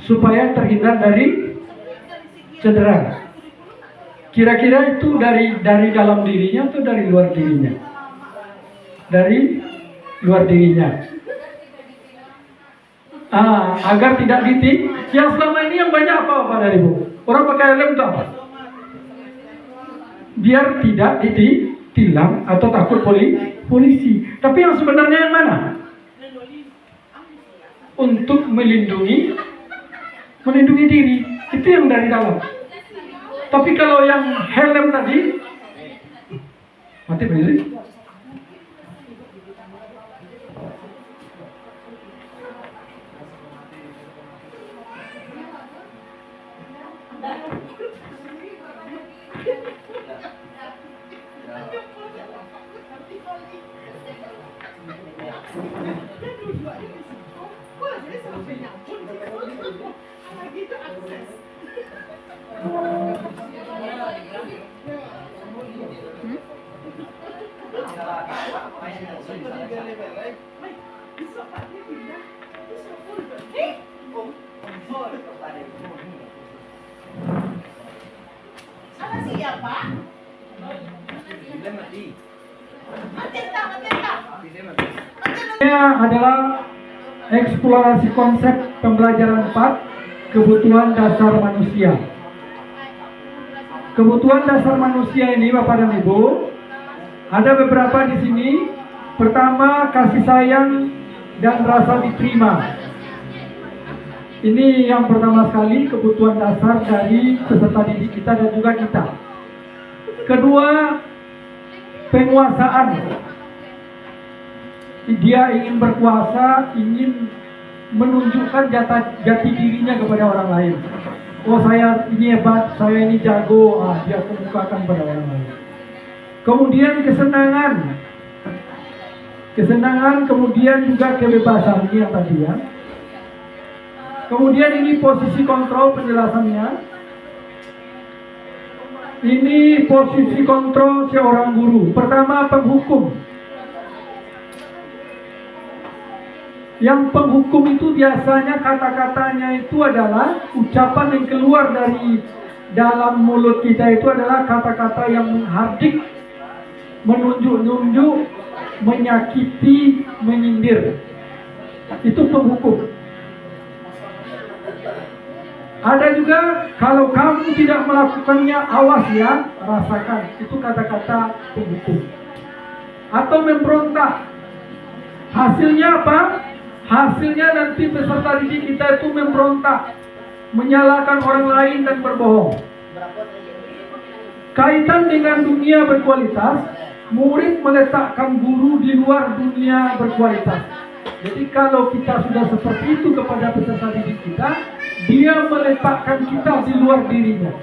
Supaya terhindar dari cedera. Kira-kira itu dari dalam dirinya atau dari luar dirinya? Dari luar dirinya. Agar tidak ditik. Yang selama ini yang banyak apa dari Bu? Orang pakai helm itu apa? Biar tidak ditilang atau takut polisi. Tapi yang sebenarnya yang mana? Untuk melindungi diri. Itu yang dari dalam. Tapi kalau yang helm tadi, mati polisi. Ini adalah eksplorasi konsep pembelajaran 4, kebutuhan dasar manusia. Kebutuhan dasar manusia ini Bapak dan Ibu, ada beberapa di sini. Pertama, kasih sayang dan rasa diterima. Ini yang pertama sekali, kebutuhan dasar dari peserta didik kita dan juga kita. Kedua, penguasaan. Dia ingin berkuasa, ingin menunjukkan jati dirinya kepada orang lain. Oh, saya ini hebat, saya ini jago, dia kemukakan pada orang lain. Kemudian kesenangan, kemudian juga kebebasan, ini yang tadi ya. Kemudian ini posisi kontrol penjelasannya. Ini posisi kontrol seorang guru. Pertama, penghukum. Yang penghukum itu biasanya kata-katanya itu adalah ucapan yang keluar dari dalam mulut kita itu adalah kata-kata yang menghardik, menunjuk-nunjuk, menyakiti, menyindir. Itu penghukum. Ada juga kalau kamu tidak melakukannya, awas ya, rasakan. Itu kata-kata penghukum. Atau memberontak. Hasilnya apa? Hasilnya nanti peserta didik kita itu memberontak, menyalahkan orang lain dan berbohong. Kaitan dengan dunia berkualitas, murid meletakkan guru di luar dunia berkualitas. Jadi kalau kita sudah seperti itu kepada peserta didik kita, dia meletakkan kita di luar dirinya.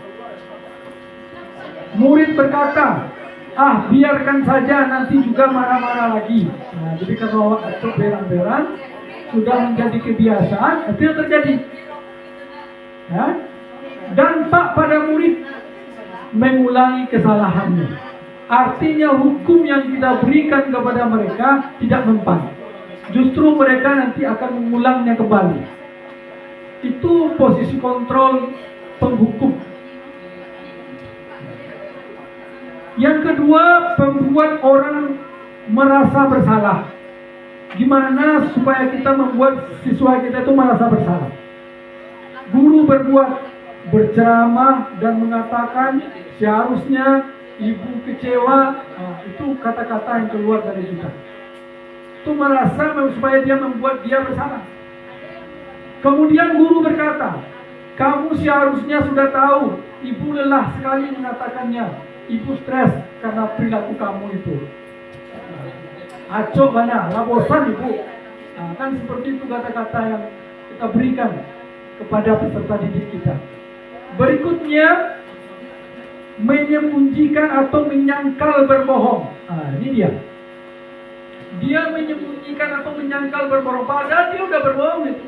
Murid berkata, biarkan saja, nanti juga marah-marah lagi. Nah, jadi kalau waktu berang-berang sudah menjadi kebiasaan, itu yang terjadi. Ya? Dampak pada murid mengulangi kesalahannya. Artinya hukum yang kita berikan kepada mereka tidak mempan. Justru mereka nanti akan mengulangnya kembali. Itu posisi kontrol penghukum. Yang kedua, membuat orang merasa bersalah. Gimana supaya kita membuat siswa kita itu merasa bersalah? Guru berceramah dan mengatakan seharusnya ibu kecewa. Itu kata-kata yang keluar dari kita. itu merasa supaya dia membuat dia bersalah. Kemudian guru berkata, kamu seharusnya sudah tahu, ibu lelah sekali mengatakannya, ibu stres karena perilaku kamu itu. Acok mana, lah bosan ibu. Nah, kan seperti itu kata-kata yang kita berikan kepada peserta didik kita. Berikutnya, menyembunyikan atau menyangkal berbohong. Nah, ini dia. Dia menyembunyikan atau menyangkal berbohong. Padahal dia udah berbohong itu.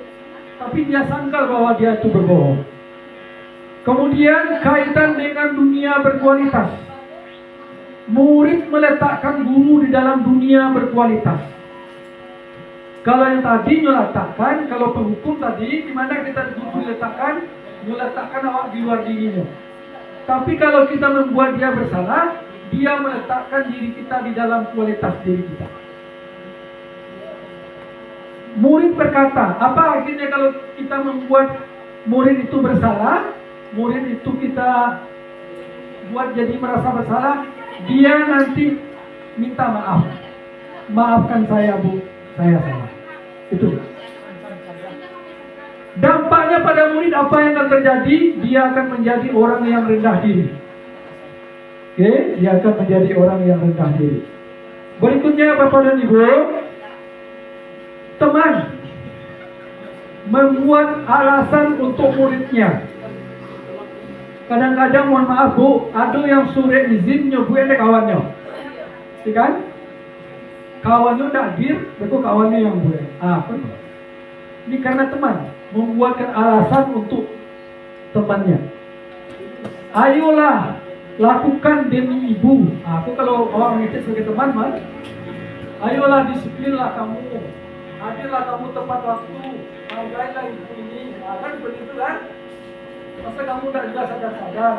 Tapi dia sangkal bahwa dia itu berbohong. Kemudian kaitan dengan dunia berkualitas. Murid meletakkan guru di dalam dunia berkualitas. Kalau yang tadi meletakkan, kalau penghukum tadi, di mana kita guru meletakkan awak di luar dirinya. Tapi kalau kita membuat dia bersalah, dia meletakkan diri kita di dalam kualitas diri kita. Murid berkata, apa akhirnya kalau kita membuat murid itu bersalah, murid itu kita buat jadi merasa bersalah, dia nanti minta maaf. Maafkan saya bu, saya salah. Itu. Dampaknya pada murid apa yang akan terjadi? Dia akan menjadi orang yang rendah diri. Oke, dia akan menjadi orang yang rendah diri. Berikutnya Bapak dan Ibu, teman membuat alasan untuk muridnya. Kadang-kadang mohon maaf bu, ada yang suruh izin nyobuin kawannya, iya kan? Kawannya tak hadir, betul kawannya yang buat. Ini karena teman membuatkan alasan untuk temannya. Ayolah lakukan demi ibu. Aku kalau orang ngecek sebagai teman mah, ayolah disiplinlah kamu. Hadirlah kamu tepat waktu, hargailah ibu ini. Kan begitu kan? Masa kamu tak juga sadar-sadar?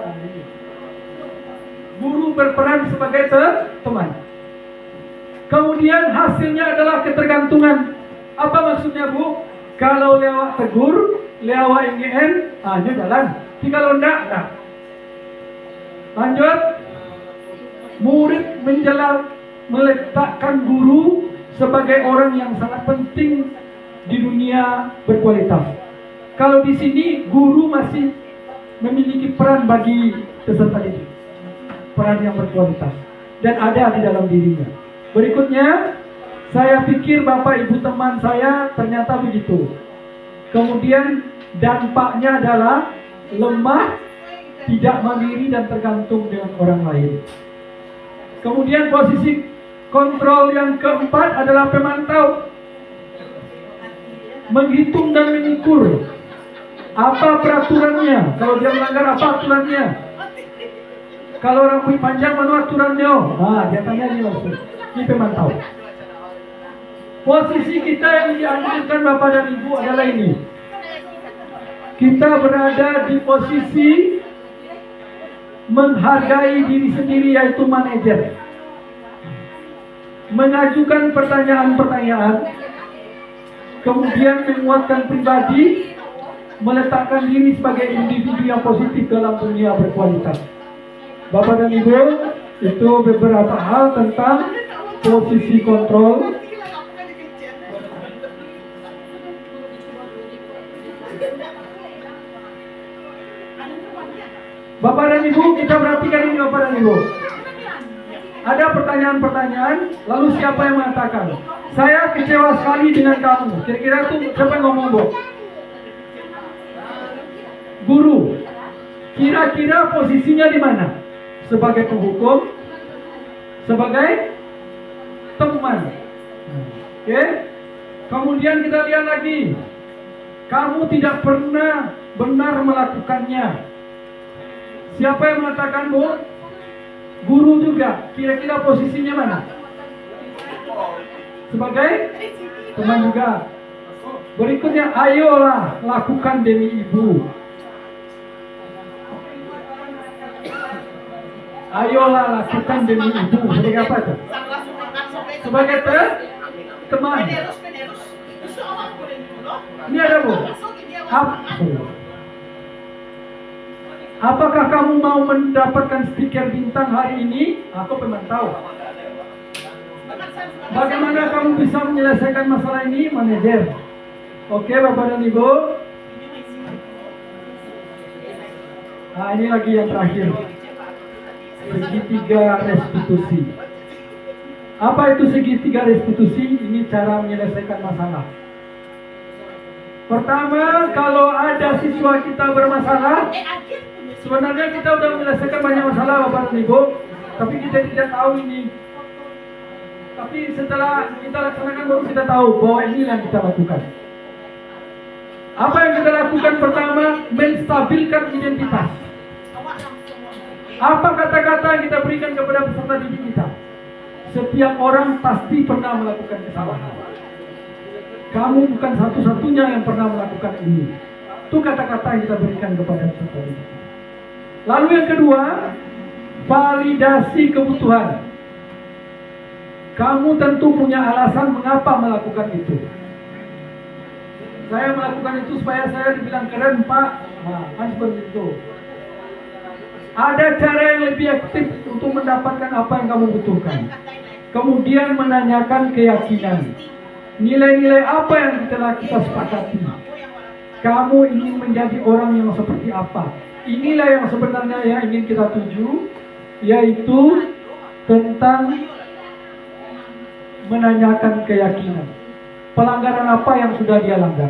Guru berperan sebagai teman. Kemudian hasilnya adalah ketergantungan. Apa maksudnya bu? Kalau lewat tegur, lewat ingin, ini jalan. Tapi kalau enggak. Lanjut. Murid meletakkan guru sebagai orang yang sangat penting di dunia berkualitas. Kalau di sini guru masih memiliki peran bagi peserta didik, peran yang berkualitas dan ada di dalam dirinya. Berikutnya, saya pikir Bapak Ibu teman saya ternyata begitu. Kemudian dampaknya adalah lemah, tidak mandiri dan tergantung dengan orang lain. Kemudian posisi kontrol yang keempat adalah pemantau. Menghitung dan mengukur. Apa peraturannya? Kalau dia melanggar apa aturannya? Kalau rambut panjang mana aturannya? Dia tanya ini langsung. Ini pemantau. Posisi kita yang dianjurkan Bapak dan Ibu adalah ini. Kita berada di posisi menghargai diri sendiri, yaitu manajer. Mengajukan pertanyaan-pertanyaan, kemudian menguatkan pribadi, meletakkan diri sebagai individu yang positif dalam dunia berkualitas. Bapak dan Ibu, itu beberapa hal tentang posisi kontrol. Bapak dan Ibu, kita perhatikan ini Bapak dan Ibu. Ada pertanyaan-pertanyaan, lalu siapa yang mengatakan, saya kecewa sekali dengan kamu. Kira-kira tuh siapa yang ngomong bu? Guru. Kira-kira posisinya di mana? Sebagai penghukum? Sebagai teman? Oke? Kemudian kita lihat lagi. Kamu tidak pernah benar melakukannya. Siapa yang mengatakan bu? Guru juga. Kira-kira posisinya mana? Sebagai teman juga. Berikutnya, ayolah lakukan demi ibu. Ayolah lakukan demi ibu. Sebagai apa itu? Sebagai teman. Ini ada bu? Apakah kamu mau mendapatkan stiker bintang hari ini? Aku pemantau. Bagaimana kamu bisa menyelesaikan masalah ini, manajer? Oke, Bapak dan Ibu. Nah, ini lagi yang terakhir. Segitiga restitusi. Apa itu segitiga restitusi? Ini cara menyelesaikan masalah. Pertama, kalau ada siswa kita bermasalah, sebenarnya kita sudah menyelesaikan banyak masalah Bapak dan Ibu, tapi kita tidak tahu ini. Tapi setelah kita laksanakan baru kita tahu bahwa inilah yang kita lakukan. Apa yang kita lakukan pertama? Menstabilkan identitas. Apa kata-kata yang kita berikan kepada peserta didik kita? Setiap orang pasti pernah melakukan kesalahan. Kamu bukan satu-satunya yang pernah melakukan ini. Itu kata-kata yang kita berikan kepada peserta didik. Lalu yang kedua, validasi kebutuhan. Kamu tentu punya alasan mengapa melakukan itu. Saya melakukan itu supaya saya dibilang keren, Pak. Nah, kan seperti itu. Ada cara yang lebih aktif untuk mendapatkan apa yang kamu butuhkan. Kemudian menanyakan keyakinan. Nilai-nilai apa yang telah kita sepakati. Kamu ingin menjadi orang yang seperti apa? Inilah yang sebenarnya yang ingin kita tuju, yaitu tentang menanyakan keyakinan. Pelanggaran apa yang sudah dia langgar?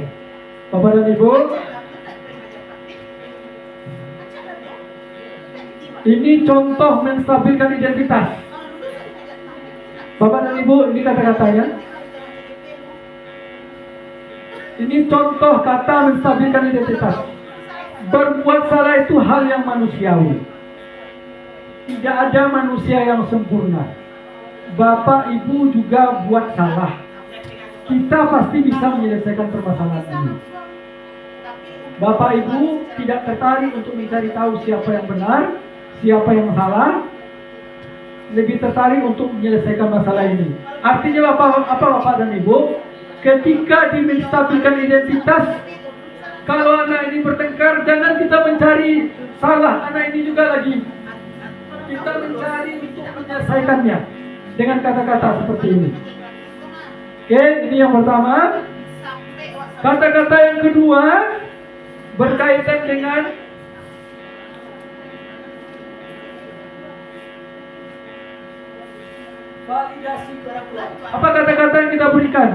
Bapak dan Ibu, ini contoh menstabilkan identitas. Bapak dan Ibu, ini kata-katanya. Ini contoh kata menstabilkan identitas. Berbuat salah itu hal yang manusiawi. Tidak ada manusia yang sempurna. Bapak Ibu juga buat salah. Kita pasti bisa menyelesaikan permasalahan ini. Bapak Ibu tidak tertarik untuk mencari tahu siapa yang benar, siapa yang salah. Lebih tertarik untuk menyelesaikan masalah ini. Artinya apa Bapak dan Ibu? Ketika dimenstabilkan identitas, kalau anak ini bertengkar, jangan kita mencari salah anak ini juga lagi. Kita mencari untuk menyelesaikannya dengan kata-kata seperti ini. Oke, ini yang pertama. Kata-kata yang kedua berkaitan dengan validasi perlakuan. Apa kata-kata yang kita berikan?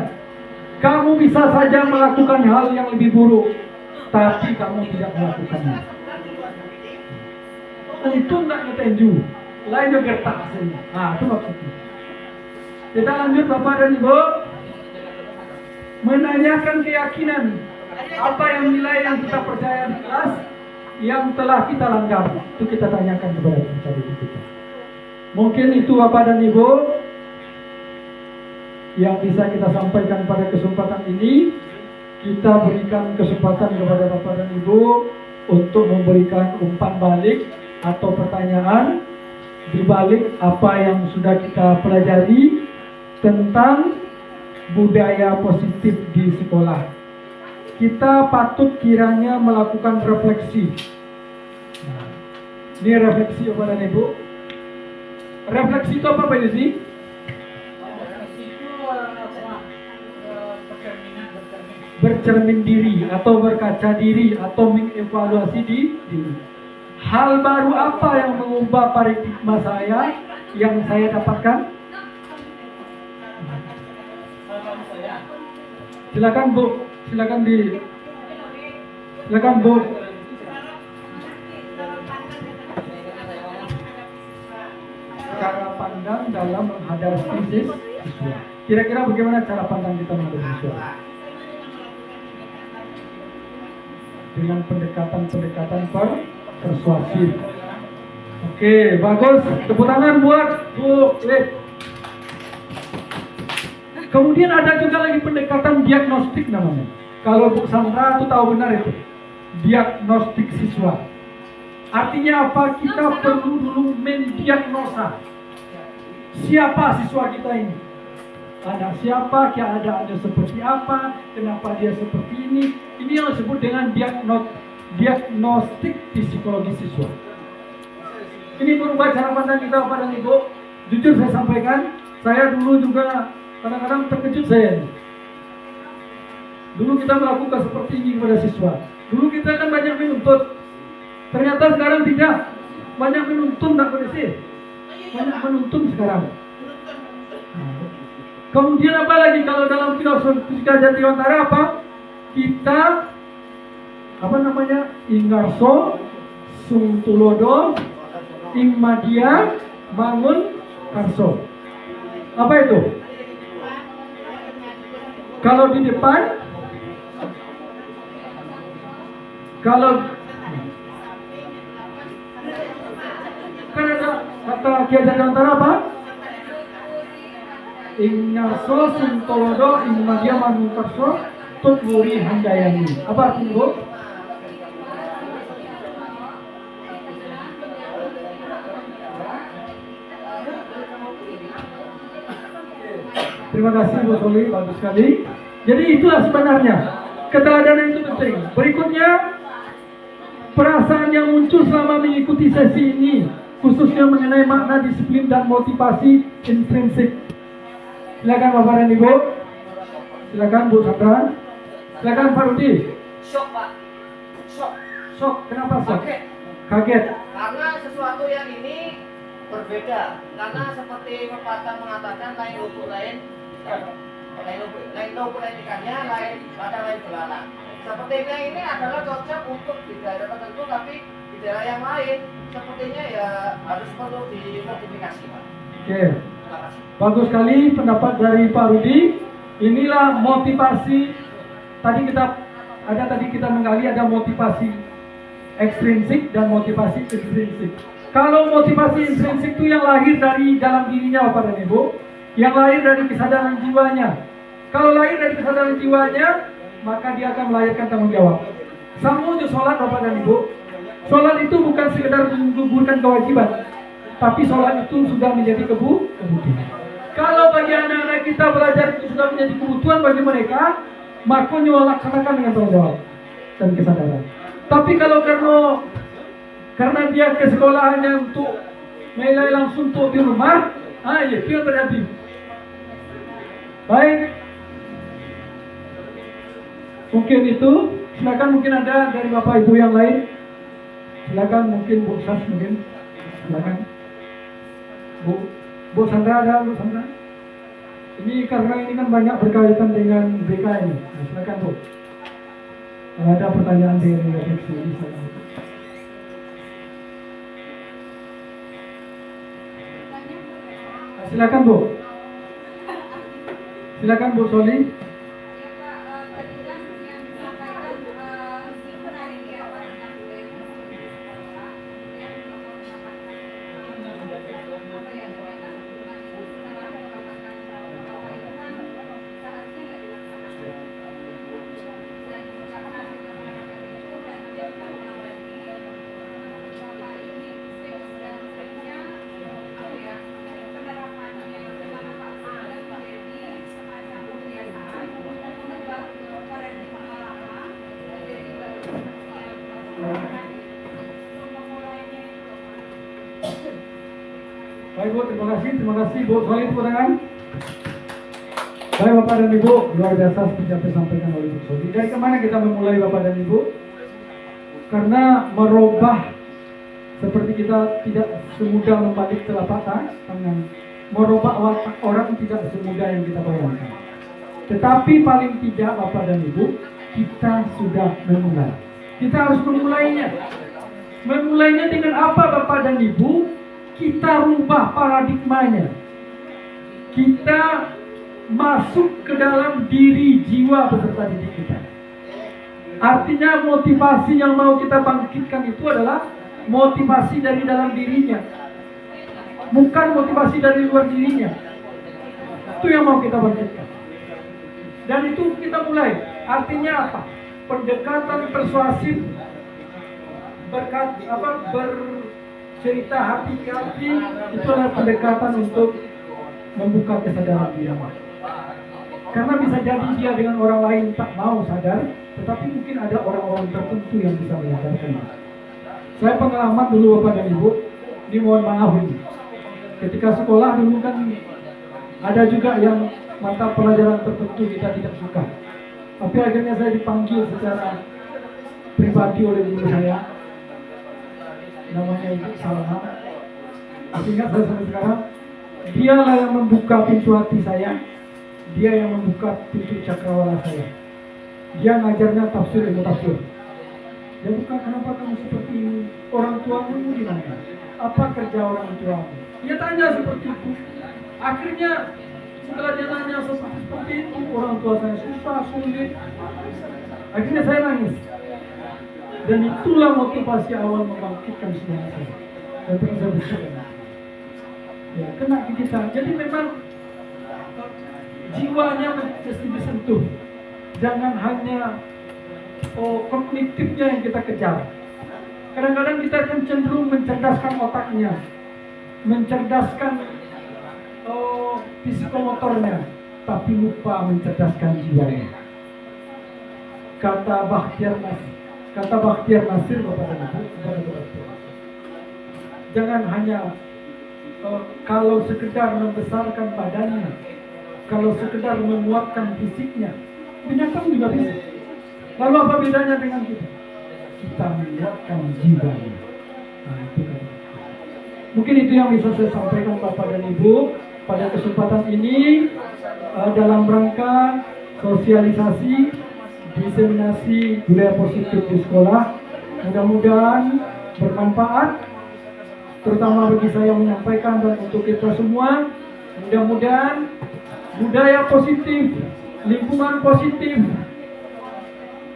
Kamu bisa saja melakukan hal yang lebih buruk, tapi kamu tidak melakukannya. Untung nggak ngetenju, lain juga gertak hasilnya. Nah, itu maksudnya. Kita lanjut Bapak dan Ibu. Menanyakan keyakinan. Apa yang nilai yang kita percaya di kelas yang telah kita langgar, itu kita tanyakan kepada peserta didik kita. Mungkin itu Bapak dan Ibu yang bisa kita sampaikan pada kesempatan ini. Kita berikan kesempatan kepada Bapak dan Ibu untuk memberikan umpan balik atau pertanyaan di balik apa yang sudah kita pelajari tentang budaya positif di sekolah. Kita patut kiranya melakukan refleksi. Nah, ini refleksi Bapak dan Ibu. Refleksi itu apa Pak Yusi? Bercermin diri atau berkaca diri atau mengevaluasi diri. Hal baru apa yang mengubah paradigma saya yang saya dapatkan? Silakan Bu, silakan Bu. Cara pandang dalam menghadapi siswa. Kira-kira bagaimana cara pandang kita menghadapi siswa? Dengan pendekatan persuasif. Oke, bagus. Tepuk tangan buat Bu Lid. Kemudian ada juga lagi pendekatan diagnostik namanya. Kalau Bu Sandra itu tahu benar itu. Diagnostik siswa. Artinya apa? Kita perlu dulu mendiagnosa siapa siswa kita ini. Anak siapa, keadaannya seperti apa, kenapa dia seperti ini. Ini yang disebut dengan diagnostik psikologi siswa. Ini berubah cara pandang kita Bapak dan Ibu. Jujur saya sampaikan, Saya dulu juga kadang-kadang terkejut saya. Dulu kita melakukan seperti ini kepada siswa. Dulu kita kan banyak menuntut. Ternyata sekarang tidak. Banyak menuntun tak kondisi. Banyak menuntun sekarang. Kemudian apa lagi kalau dalam filosofika Jatiwantara apa? Kita Ingarso, Sungtulodo, Ingmadia, Bangun, Karso. Apa itu? Kalau di depan, kalau kan ada kata Ki Jatiwantara apa? Ingarso, Sungtulodo, Ingmadia, Bangun, Karso, Tutwuri Handayani. Apa artinya, Bu? Terima kasih Bu Soli, bagus sekali. Jadi itulah sebenarnya keteladanan itu penting. Berikutnya, perasaan yang muncul selama mengikuti sesi ini, khususnya mengenai makna disiplin dan motivasi intrinsik. Silakan Bapak dan Ibu. Silakan Bu Sandra. Silakan Pak Rudi. Shock, Pak. Shock. Shock, kenapa shock? Kaget. Kaget. Karena sesuatu yang ini berbeda. Karena seperti pepatah mengatakan lain lubuk lain ikannya, kadang lain belalang. Sepertinya ini adalah cocok untuk di daerah tertentu, tapi di daerah yang lain sepertinya ya harus perlu dimodifikasi, Pak. Oke. Terima kasih. Bagus sekali pendapat dari Pak Rudi. Inilah motivasi. Tadi kita menggali ada motivasi ekstrinsik dan motivasi intrinsik. Kalau motivasi intrinsik itu yang lahir dari dalam dirinya Bapak dan Ibu, yang lahir dari kesadaran jiwanya. Kalau lahir dari kesadaran jiwanya, maka dia akan melahirkan tanggung jawab. Sama untuk sholat Bapak dan Ibu. Sholat itu bukan sekedar menggugurkan kewajiban, tapi sholat itu sudah menjadi kebutuhan. Kalau bagi anak-anak kita belajar itu sudah menjadi kebutuhan bagi mereka, maka laksanakan dengan tanggung jawab dan kesadaran. Tapi kalau karena dia ke sekolah hanya untuk nilai langsung untuk di rumah, itu yang terjadi. Baik, mungkin itu. Silakan, mungkin ada dari Bapak Ibu yang lain. Silakan, mungkin Bu Sas mungkin. Silakan. Bu Sandra ada, Bu Sandra. Ini karena ini kan banyak berkaitan dengan BK ini. Nah, silakan Bu. Kalau ada pertanyaan di redaksi, silakan. Silakan Bu. Silakan Bu Soli. Baik Bu, terima kasih Bu Soli, tepuk tangan. Baik Bapak dan Ibu, luar biasa seperti yang disampaikan oleh Bu Soli. Dari kemana kita memulai Bapak dan Ibu? Karena merubah seperti kita tidak semudah membalik telapak tangan, merubah watak orang tidak semudah yang kita bayangkan. Tetapi paling tidak Bapak dan Ibu, kita sudah memulai. Kita harus memulainya. Memulainya dengan apa Bapak dan Ibu? Kita rubah paradigmanya. Kita masuk ke dalam diri jiwa peserta didik kita. Artinya motivasi yang mau kita bangkitkan itu adalah motivasi dari dalam dirinya, bukan motivasi dari luar dirinya. Itu yang mau kita bangkitkan. Dan itu kita mulai. Artinya apa? Pendekatan persuasif, bercerita hati ke hati, itu adalah pendekatan untuk membuka kesadaran dia. Karena bisa jadi dia dengan orang lain tak mau sadar, tetapi mungkin ada orang-orang tertentu yang bisa menyadarkan. Saya pengalaman dulu Bapak dan Ibu, ini mohon maaf ini. Ketika sekolah dulu kan Ada juga yang mata pelajaran tertentu kita tidak suka. Tapi akhirnya saya dipanggil secara pribadi oleh guru saya, namanya Ibu Salma. Ingat saya sampai sekarang, dialah yang membuka pintu hati saya, dia yang membuka pintu cakrawala saya. Dia ngajarnya tafsir ilmu tafsir. Dia bukan, kenapa kamu seperti ini? Orang tuamu gimana? Apa kerja orang tuamu? Dia tanya seperti itu. Akhirnya setelah dia nanya seperti itu, orang tua saya susah, sulit. Akhirnya saya nangis. Dan itulah motivasi awal membangkitkan semangat saya. Dan terus saya bersyukur. Ya, kena ke kita. Jadi memang jiwanya mesti disentuh. Jangan hanya kognitifnya yang kita kejar. Kadang-kadang kita akan cenderung mencerdaskan otaknya, mencerdaskan psikomotornya, tapi lupa mencerdaskan jiwanya. Kata Bakhtiar Nasir Bapak dan Ibu, jangan hanya kalau sekedar membesarkan badannya, kalau sekedar menguatkan fisiknya, binatang juga bisa. Lalu apa bedanya dengan kita? Kita menguatkan jiwanya. Nah, itu kan. Mungkin itu yang bisa saya sampaikan Bapak dan Ibu pada kesempatan ini dalam rangka sosialisasi, diseminasi budaya positif di sekolah. Mudah-mudahan bermanfaat, terutama bagi saya menyampaikan dan untuk kita semua. Mudah-mudahan budaya positif, lingkungan positif,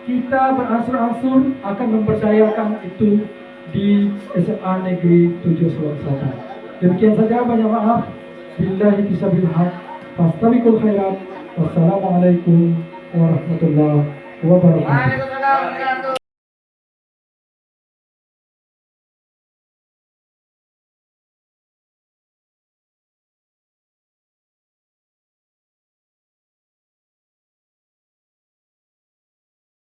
kita beransur-ansur akan memberdayakan itu di SMA Negeri 7 Sulawesi Selatan. Demikian saja, banyak maaf. Billahi bisabil haq. Fastabiqul khairat. Wassalamualaikum warahmatullahi wabarakatuh. Waalaikumsalam warahmatullahi wabarakatuh.